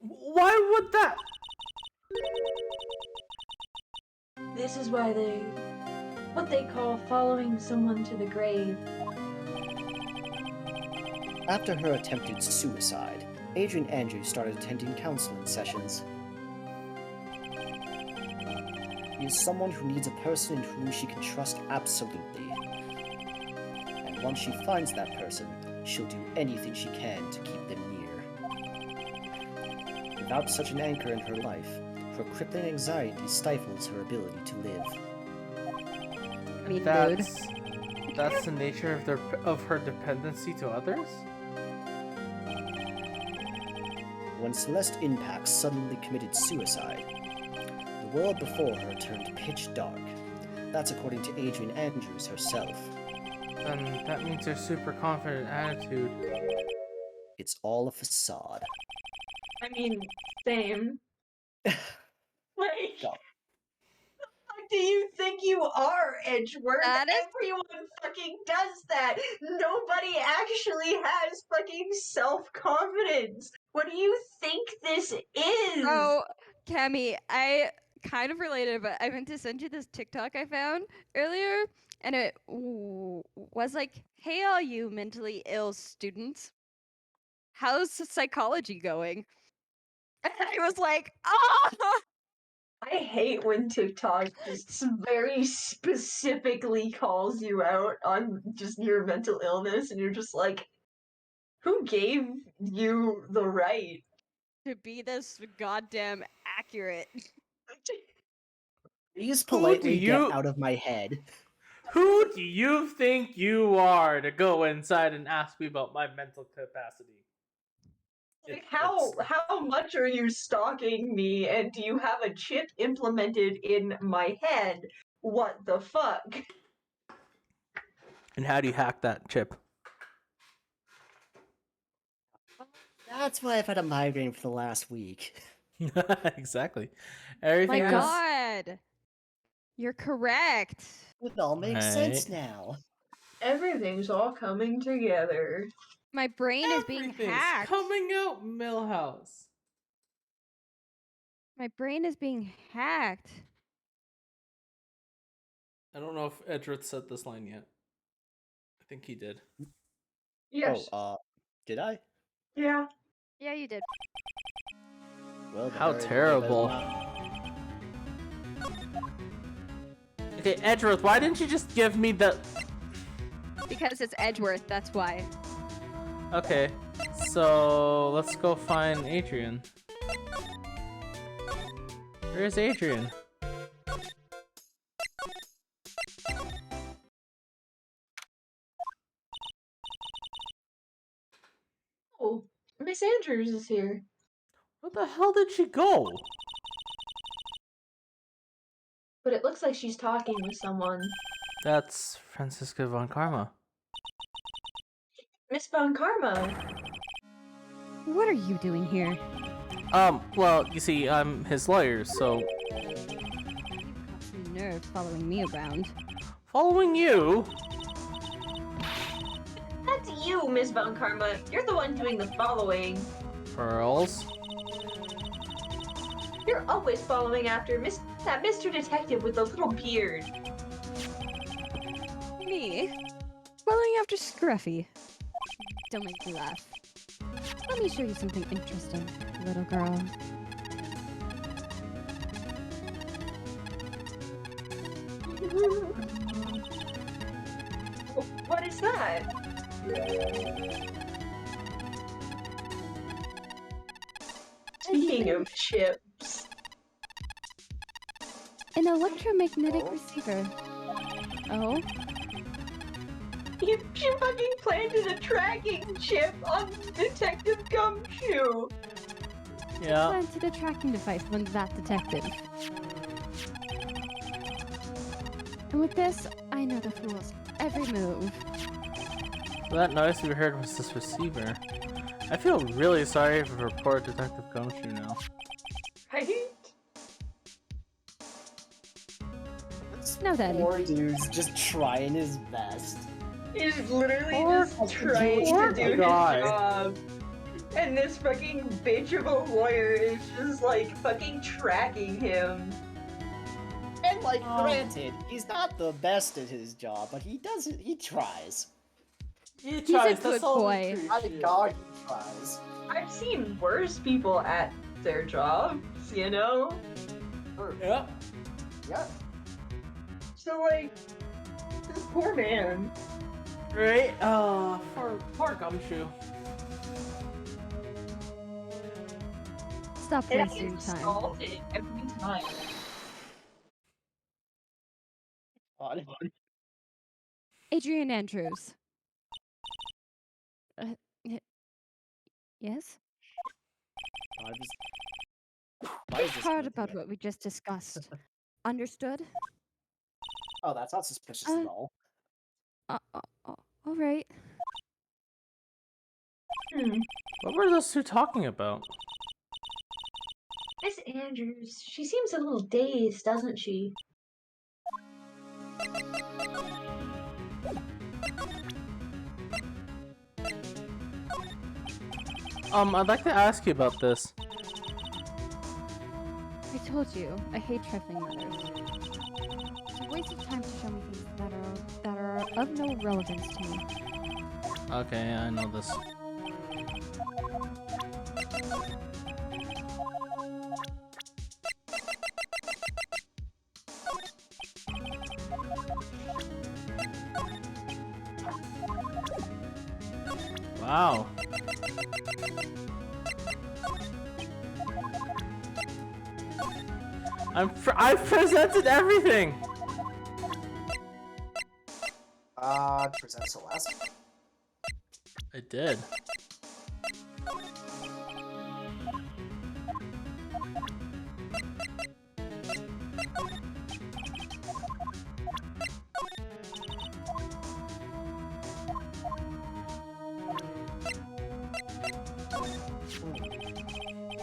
Why would that... This is why what they call following someone to the grave. After her attempted suicide, Adrian Andrews started attending counseling sessions. He is someone who needs a person in whom she can trust absolutely. And once she finds that person, she'll do anything she can to keep them near. Without such an anchor in her life, her crippling anxiety stifles her ability to live. I mean, mood. That's the nature of her dependency to others? When Celeste Impax suddenly committed suicide, the world before her turned pitch dark. That's according to Adrian Andrews herself. Then that means her super confident attitude. It's all a facade. I mean, same. Like, Go. do you think you are, Edgeworth? That is- Everyone fucking does that. Nobody actually has fucking self-confidence. What do you think this is? Oh, Cammy, I kind of related, but I meant to send you this TikTok I found earlier, and it was like, "Hey, all you mentally ill students, how's psychology going?" And I was like, "Ah!" I hate when TikTok just very specifically calls you out on just your mental illness, and you're just like, who gave you the right? To be this goddamn accurate. Please Who do politely you- get out of my head. Who do you think you are to go inside and ask me about my mental capacity? Like, how much are you stalking me, and do you have a chip implemented in my head? What the fuck? And how do you hack that chip? That's why I've had a migraine for the last week. Exactly. My Everything is... God, you're correct. It all makes sense now. Everything's all coming together. My brain is being Everything's hacked. coming out, Millhouse. My brain is being hacked. I don't know if Edgeworth said this line yet. I think he did. Yes. Oh, did I? Yeah. Yeah, you did. Well, How then, terrible. Okay, Edgeworth, why didn't you just give me the... Because it's Edgeworth, that's why. Okay, so let's go find Adrian. Where's Adrian? Oh, Miss Andrews is here. Where the hell did she go? But it looks like she's talking with someone. That's Franziska von Karma. Miss Von Karma. What are you doing here? Well, you see, I'm his lawyer, so... You've got some nerve following me around. Following you? That's you, Miss Von Karma. You're the one doing the following. Pearls? You're always following after that Mr. Detective with the little beard. Me? Following after Scruffy. Don't make me laugh. Let me show you something interesting, little girl. What is that? Speaking of chips, An electromagnetic Oh. receiver. Oh? you fucking planted a tracking chip on Detective Gumshoe. Yeah. Planted a tracking device on that detective. And with this, I know the fool's every move. That noise we heard was this receiver. I feel really sorry for poor Detective Gumshoe now. Right? No, Daddy. Poor dude's just trying his best. He's literally Poor just trying to do his guy. job. And this fucking bitch of a lawyer is just like fucking tracking him. And like, Oh. granted, he's not the best at his job, but he does it. He tries. He He's a good boy. My God, he tries. I've seen worse people at their jobs, you know? Yeah. Yeah. So like, this poor man. Right? Poor Gumshoe. Stop And I wasting get time. salted every time. God. Adrian Andrews. Yes? I just... Why is this Part going about through what we just discussed. Understood? Oh, that's not suspicious at all. All right. What were those two talking about? Miss Andrews, she seems a little dazed, doesn't she? I'd like to ask you about this. I told you, I hate trifling matters. It's a waste of time to show me things that are of no relevance to me. Okay, I know this. Wow. I've presented everything. Present Celeste. I did.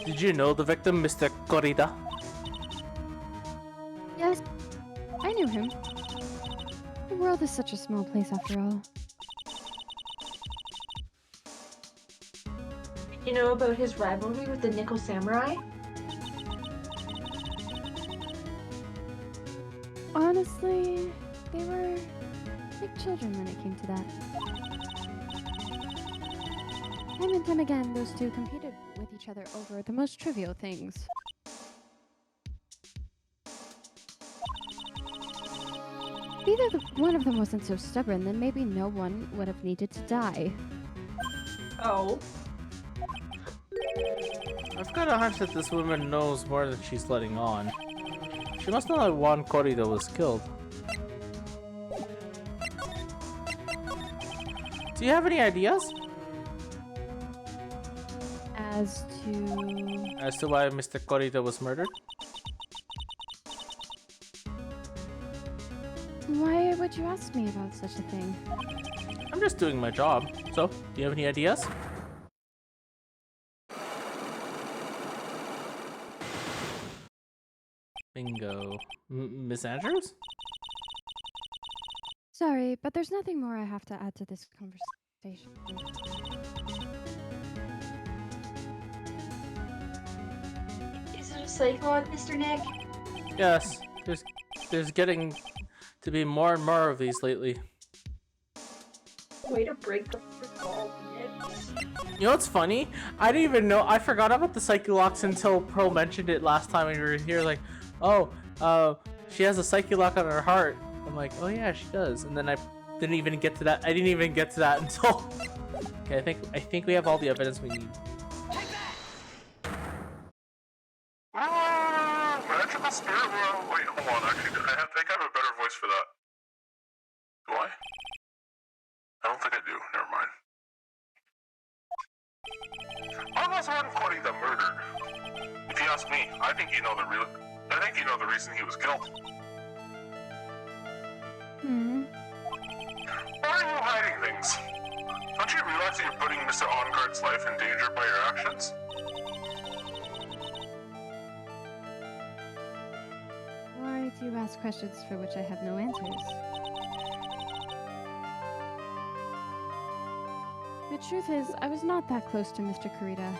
Did you know the victim, Mr. Corrida? Yes, I knew him. The world is such a small place after all. You know about his rivalry with the Nickel Samurai? Honestly, they were like children when it came to that. Time and time again, those two competed with each other over the most trivial things. If either one of them wasn't so stubborn, then maybe no one would have needed to die. Oh. I've got a hunch that this woman knows more than she's letting on. She must know that Juan Corrida was killed. Do you have any ideas As to... as to why Mr. Corrida was murdered? Why would you ask me about such a thing? I'm just doing my job. So, do you have any ideas? Bingo. Miss Andrews? Sorry, but there's nothing more I have to add to this conversation. Is it a psychlog, Mr. Nick? Yes. There's getting to be more and more of these lately. Way to break the fourth wall, Nick. You know what's funny? I didn't even know. I forgot about the Psyche-Locks until Pearl mentioned it last time when we were here. Like, oh, she has a Psyche-Lock on her heart. I'm like, oh yeah, she does. And then I Didn't even get to that. I didn't even get to that until. Okay, I think we have all the evidence we need. Magical spirit world. Wait, hold on. Actually, I think I have a better voice for that. Do I? I don't think I do. Never mind. I was one Corita murdered. If you ask me, I think you know the reason he was killed. Why are you hiding things? Don't you realize that you're putting Mr. Onguard's life in danger by your actions? Why do you ask questions for which I have no answers? The truth is, I was not that close to Mr. Kurita.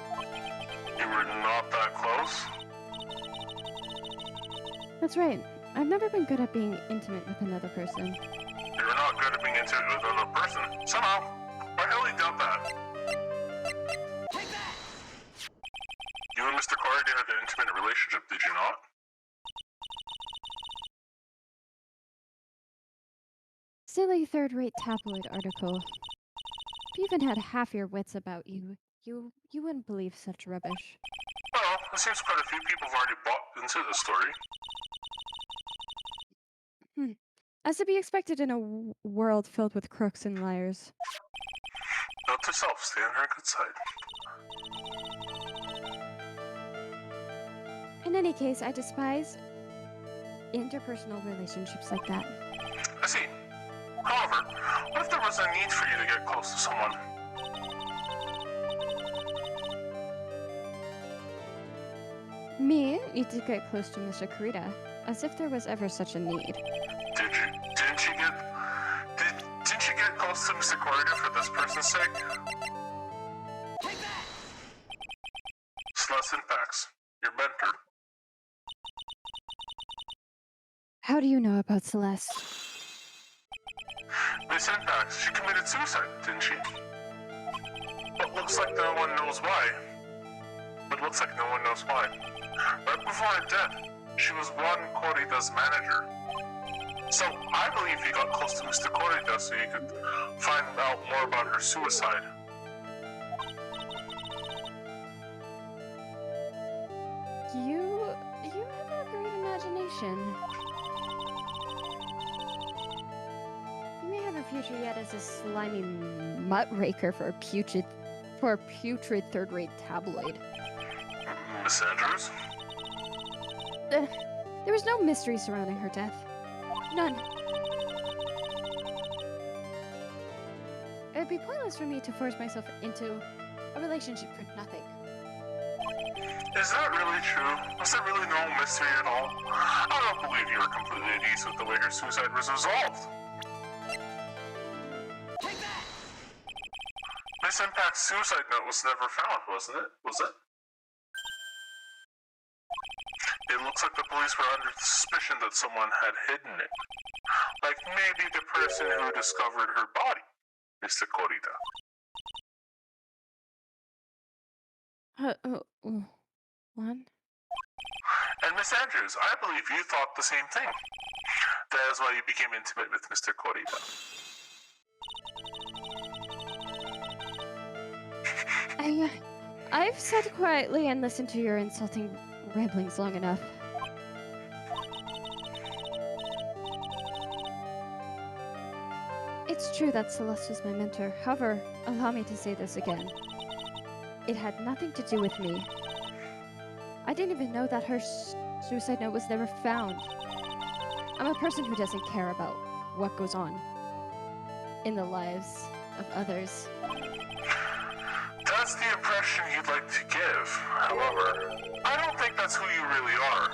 You were not that close? That's right. I've never been good at being intimate with another person. You're not good at being intimate with another person. Somehow. I highly doubt that. You and Mr. Corey had an intimate relationship, did you not? Silly third-rate tabloid article. If you even had half your wits about you, you wouldn't believe such rubbish. Well, it seems quite a few people have already bought into this story. As to be expected in a world filled with crooks and liars. Note to self, stay on her good side. In any case, I despise interpersonal relationships like that. I see. However, what if there was a need for you to get close to someone? Me need to get close to Mr. Kurita, as if there was ever such a need. Didn't you get close to Mr. Corrigan for this person's sake? Celeste Impax, your mentor. How do you know about Celeste? Miss Impax, she committed suicide, didn't she? But looks like no one knows why. Right before her death, she was Juan Corrida's manager. So, I believe you got close to Mr. Corrida so you could find out more about her suicide. You have a great imagination. You may have a future yet as a slimy muckraker for a putrid third-rate tabloid. Miss Andrews? There was no mystery surrounding her death. None. It would be pointless for me to force myself into a relationship for nothing. Is that really true? Was there really no mystery at all? I don't believe you were completely at ease with the way her suicide was resolved. Take that! Miss Impact's suicide note was never found, wasn't it? Was it? It looks like the police were under suspicion that someone had hidden it. Like maybe the person who discovered her body, Mr. Corrida. What? And Miss Andrews, I believe you thought the same thing. That is why you became intimate with Mr. Corrida. I've sat quietly and listened to your insulting ramblings long enough. It's true that Celeste was my mentor. However, allow me to say this again. It had nothing to do with me. I didn't even know that her suicide note was never found. I'm a person who doesn't care about what goes on in the lives of others. That's the impression you'd like to give. However, I don't think that's who you really are.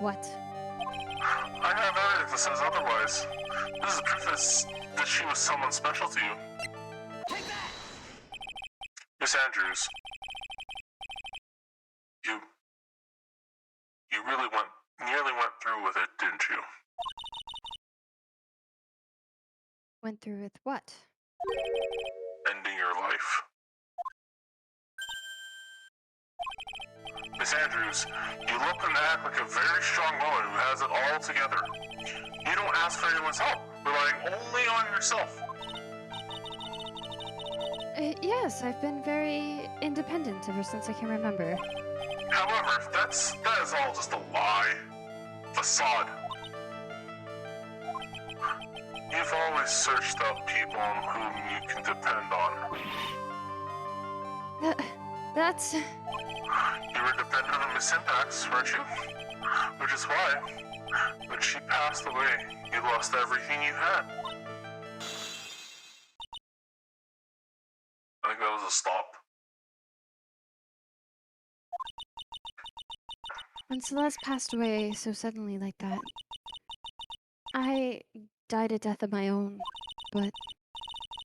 What? I have evidence that says otherwise. This is proof that she was someone special to you. Take that! Miss Andrews, you really nearly went through with it, didn't you? Went through with what? Ending your life. Miss Andrews, you look and act like a very strong woman who has it all together. You don't ask for anyone's help, relying only on yourself. Yes, I've been very independent ever since I can remember. However, that is all just a lie. Facade. You've always searched out people on whom you can depend on. That's... You were dependent on Miss Impax, weren't you? Which is why, when she passed away, you lost everything you had. I think that was a stop. When Celeste passed away so suddenly like that, I died a death of my own, but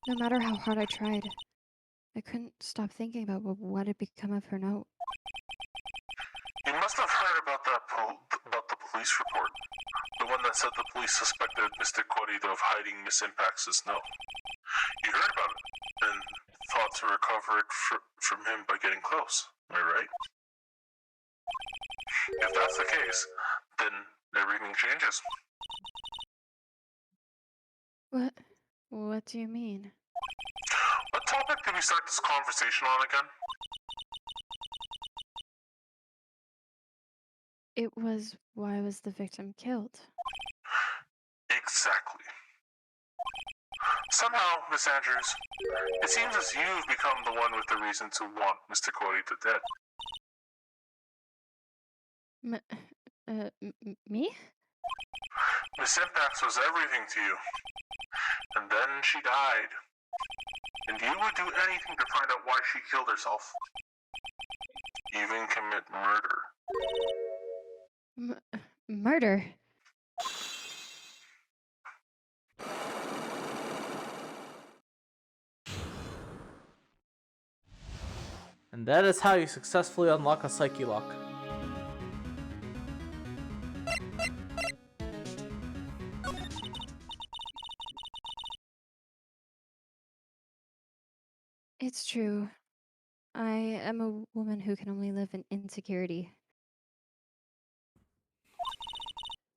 no matter how hard I tried, I couldn't stop thinking about what had become of her note. You must have heard about about the police report. The one that said the police suspected Mr. Corrido of hiding Miss Impax's note. You heard about it, and thought to recover it from him by getting close. Am I right? If that's the case, then everything changes. What do you mean? What topic did we start this conversation on again? It was why was the victim killed? Exactly. Somehow, Miss Andrews, it seems as you've become the one with the reason to want Mr. Corrido dead. Me? Miss Impax was everything to you. And then she died. And you would do anything to find out why she killed herself. Even commit murder. Murder? And that is how you successfully unlock a Psyche Lock. It's true. I am a woman who can only live in insecurity.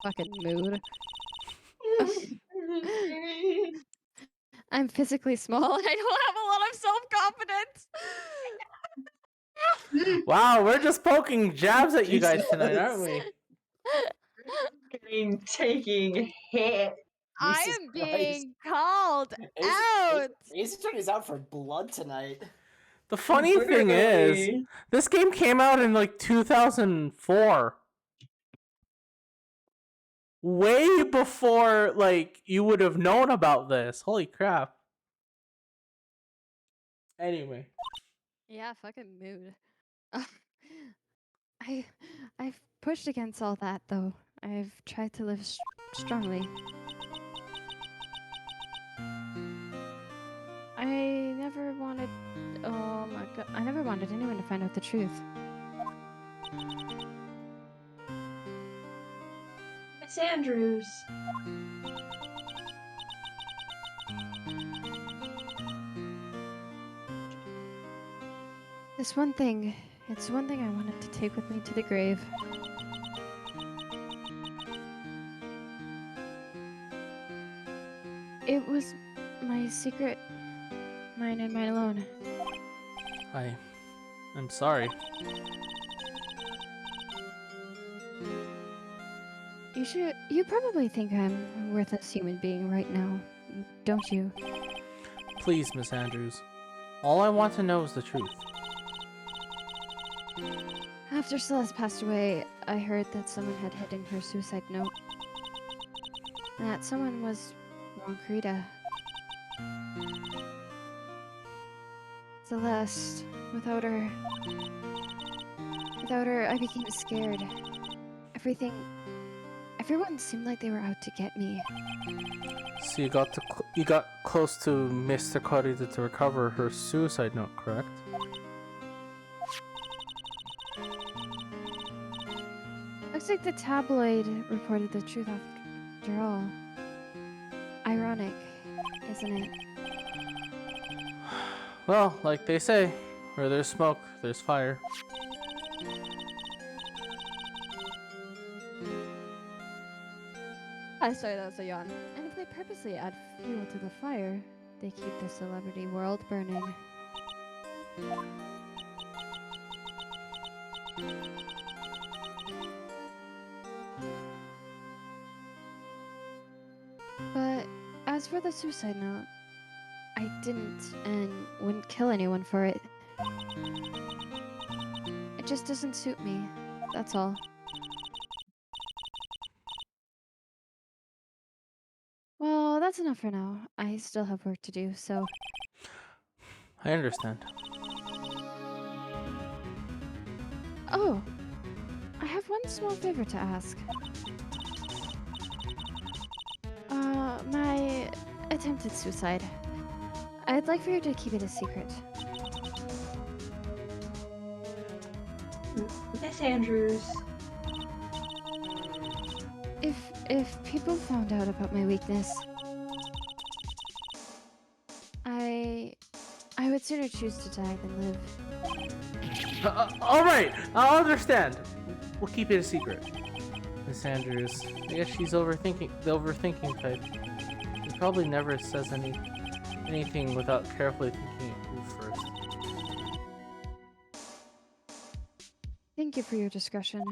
Fucking mood. I'm physically small and I don't have a lot of self-confidence. Wow, we're just poking jabs at you guys tonight, aren't we? Taking hit. I Jesus am Christ. being called out. Ace Attorney's out for blood tonight. The funny thing is, this game came out in like 2004. Way before like you would have known about this. Holy crap. Anyway. Yeah, fucking mood. I've pushed against all that though. I've tried to live strongly. I never wanted. Oh my god! I never wanted anyone to find out the truth. Miss Andrews. This one thing. It's one thing I wanted to take with me to the grave. It was my secret. Mine and mine alone. I'm sorry. You probably think I'm a worthless human being right now, don't you? Please, Miss Andrews. All I want to know is the truth. After Celeste passed away, I heard that someone had hidden her suicide note. And that someone was Ron Corrido. Celeste, without her, I became scared. Everyone seemed like they were out to get me. So you got close to Mr. Corrido to recover her suicide note, correct? Looks like the tabloid reported the truth after all. Ironic, isn't it? Well, like they say, where there's smoke, there's fire. Sorry, that was a yawn. And if they purposely add fuel to the fire, they keep the celebrity world burning. But as for the suicide note, I didn't and wouldn't kill anyone for it. It just doesn't suit me, that's all. Well, that's enough for now. I still have work to do, so... I understand. Oh, I have one small favor to ask. My attempted suicide. I'd like for you to keep it a secret. Miss Andrews. If people found out about my weakness, I would sooner choose to die than live. All right, I'll understand. We'll keep it a secret. Miss Andrews, I guess she's the overthinking type. She probably never says anything without carefully thinking it through first. Thank you for your discretion.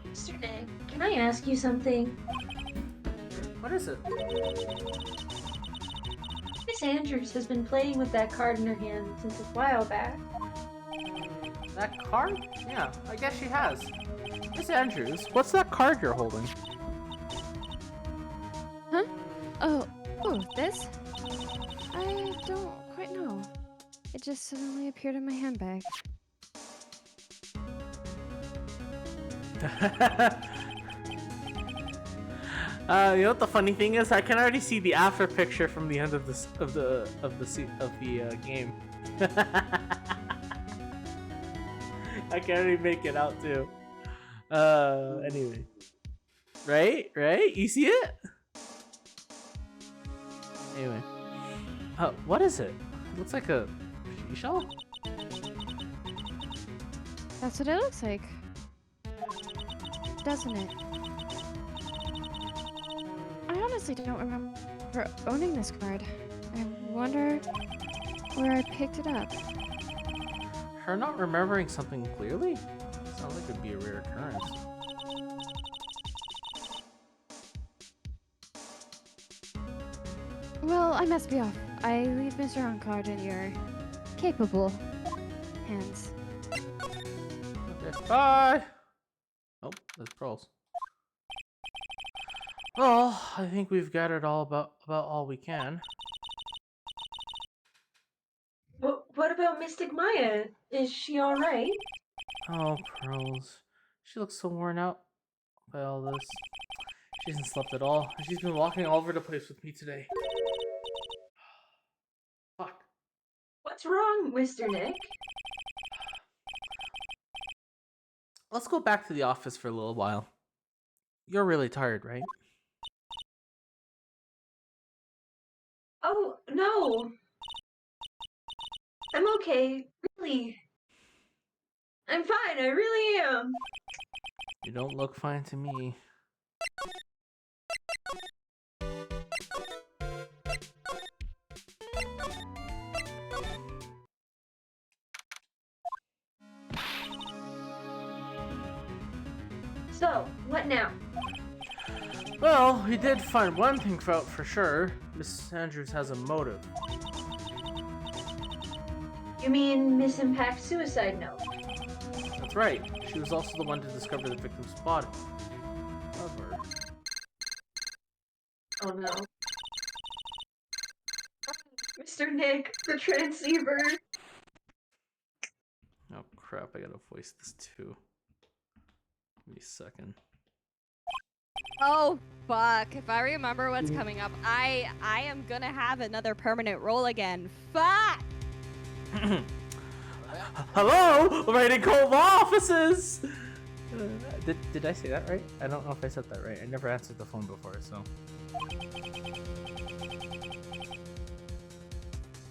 Mr. Nick, can I ask you something? What is it? Miss Andrews has been playing with that card in her hand since a while back. That card? Yeah, I guess she has. Miss Andrews, what's that card you're holding? Huh? Oh, this? I don't quite know. It just suddenly appeared in my handbag. You know what the funny thing is? I can already see the after picture from the end of the game. I can already make it out too. Anyway, right? You see it? Anyway, what is it? It looks like a seashell. That's what it looks like. Doesn't it? I honestly don't remember owning this card. I wonder where I picked it up. Her not remembering something clearly? Sounds like it'd be a rare occurrence. Well, I must be off. I leave Mr. Oncard in your capable hands. Okay, bye! Oh, there's pearls. Well, I think we've gathered about all we can. What about Mystic Maya? Is she alright? Oh, pearls. She looks so worn out by all this. She hasn't slept at all. She's been walking all over the place with me today. Fuck. What's wrong, Mr. Nick? Let's go back to the office for a little while. You're really tired, right? Oh, no. I'm okay. Really. I'm fine. I really am. You don't look fine to me. So, what now? Well, we did find one thing out for sure. Miss Andrews has a motive. You mean Miss Impact's suicide note? That's right. She was also the one to discover the victim's body. However... Oh no. Mr. Nick, the transceiver! Oh crap, I gotta voice this too. Give me a second. Oh fuck! If I remember what's coming up, I am gonna have another permanent role again. Fuck! Hello, Raiden Cove offices. Did I say that right? I don't know if I said that right. I never answered the phone before, so.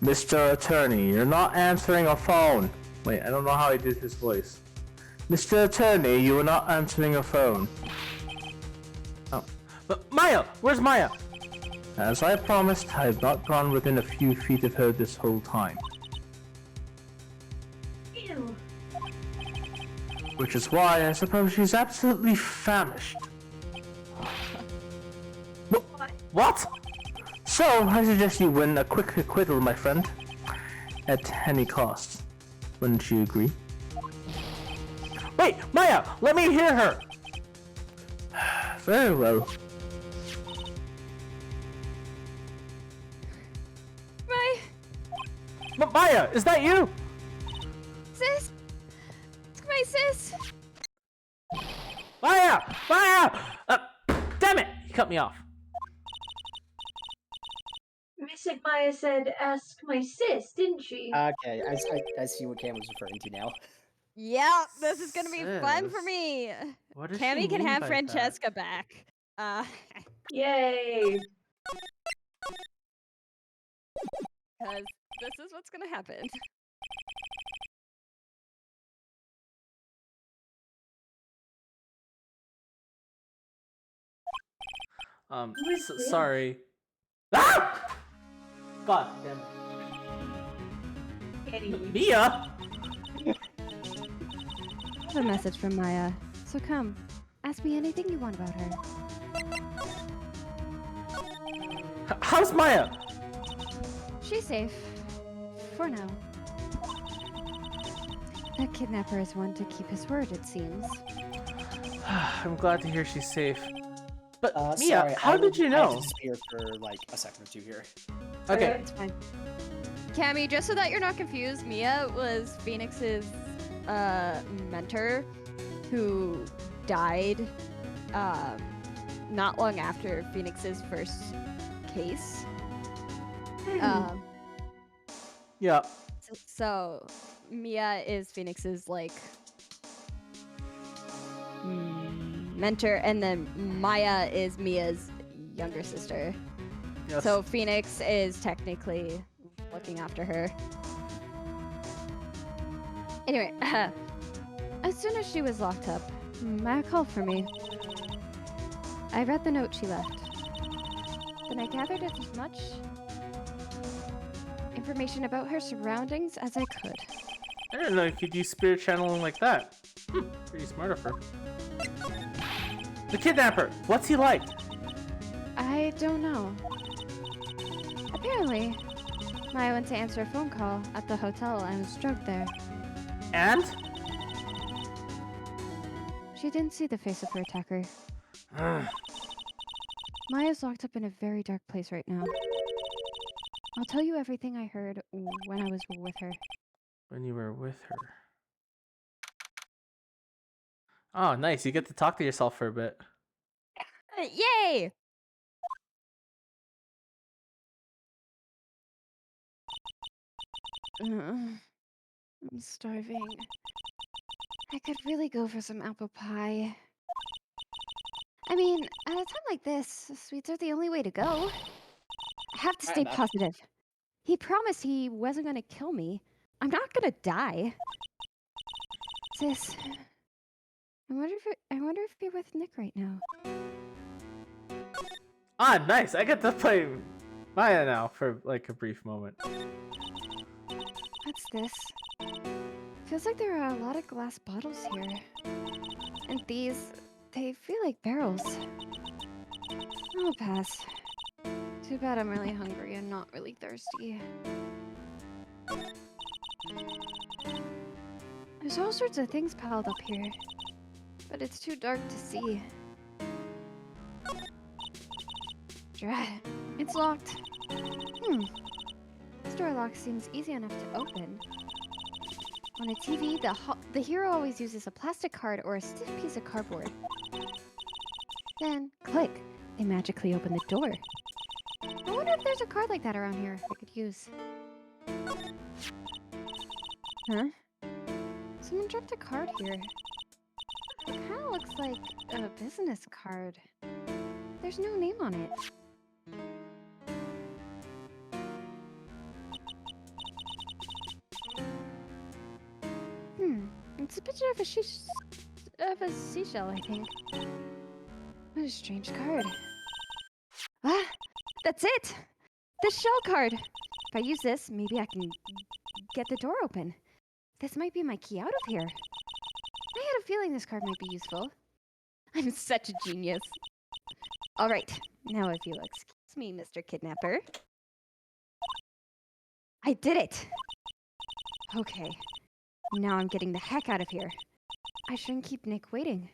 Mr. Attorney, you're not answering a phone. Wait, I don't know how he did his voice. Mr. Attorney, you are not answering your phone. Oh. But Maya! Where's Maya? As I promised, I have not gone within a few feet of her this whole time. Ew. Which is why I suppose she's absolutely famished. What? So, I suggest you win a quick acquittal, my friend. At any cost. Wouldn't you agree? Wait, Maya! Let me hear her! Very well. Maya, is that you? Sis! My sis! Maya! Maya! Damn it! He cut me off. Mystic Maya said, ask my sis, didn't she? Okay, I see what Cam was referring to now. Yeah, this is gonna be fun for Sis. me. What does Cammy she can mean have by Francesca back. Yay! Because this is what's gonna happen. Sorry. Ah! God damn Eddie. it. Mia? I have a message from Maya. So come, ask me anything you want about her. How's Maya? She's safe. For now. That kidnapper is one to keep his word, it seems. I'm glad to hear she's safe. But Mia, Sorry, how did you I have know? to disappear for like a second or two here. Okay. It's fine. Cammy, just so that you're not confused, Mia was Phoenix's mentor who died not long after Phoenix's first case. Yeah. So Mia is Phoenix's like mentor, and then Maya is Mia's younger sister. Yes. So Phoenix is technically looking after her. Anyway, As soon as she was locked up, Maya called for me. I read the note she left. Then I gathered as much information about her surroundings as I could. I didn't know you could use spirit channeling like that. Pretty smart of her. The kidnapper! What's he like? I don't know. Apparently, Maya went to answer a phone call at the hotel and was drugged there. And? She didn't see the face of her attacker. Maya's locked up in a very dark place right now. I'll tell you everything I heard when I was with her. When you were with her. Oh, nice. You get to talk to yourself for a bit. yay! I'm starving. I could really go for some apple pie. I mean, at a time like this, sweets are the only way to go. I have to Fair stay enough. positive. He promised he wasn't gonna kill me. I'm not gonna die. Sis, I wonder if you're with Nick right now. Ah, nice. I get to play Maya now for like a brief moment. What's this? Feels like there are a lot of glass bottles here. And these, they feel like barrels. I'll pass. Too bad I'm really hungry and not really thirsty. There's all sorts of things piled up here. But it's too dark to see. Drat. It's locked. This door lock seems easy enough to open. On a TV, the hero always uses a plastic card or a stiff piece of cardboard. Then, click, they magically open the door. I wonder if there's a card like that around here I could use. Huh? Someone dropped a card here. It kinda looks like a business card. There's no name on it. It's a picture of a seashell, I think. What a strange card. Ah, that's it! The shell card! If I use this, maybe I can get the door open. This might be my key out of here. I had a feeling this card might be useful. I'm such a genius. Alright, now if you'll excuse me, Mr. Kidnapper. I did it! Okay, now I'm getting the heck out of here. I shouldn't keep Nick waiting.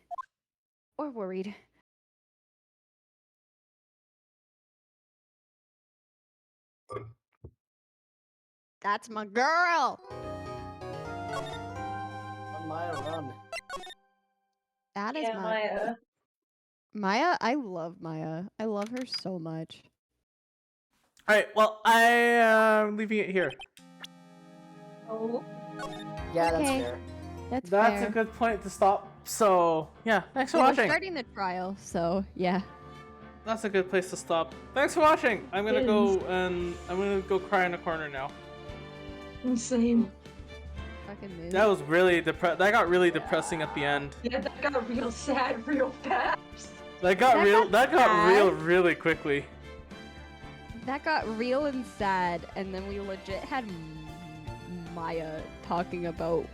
Or worried. That's my girl. On Maya, run. That is Yeah, Maya. Maya. I love Maya. I love her so much. All right. Well, I am leaving it here. Oh. Yeah, that's Okay. fair. That's That's fair. a good point to stop. So yeah, thanks for Well, we're watching. starting the trial, so yeah. That's a good place to stop. Thanks for watching. I'm gonna go and I'm gonna go cry in a corner now. Insane. Fucking move. That was really That got really depressing at the end. Yeah, that got real sad real fast. That got That real. got That got real sad. really quickly. That got real and sad, and then we legit had Maya talking about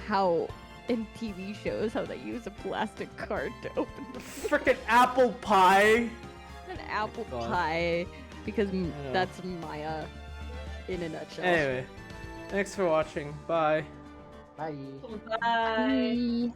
how in TV shows how they use a plastic card to open Frickin' apple pie. an apple God. pie because know. that's Maya in a nutshell. Anyway, thanks for watching. Bye. Bye. Bye. Bye.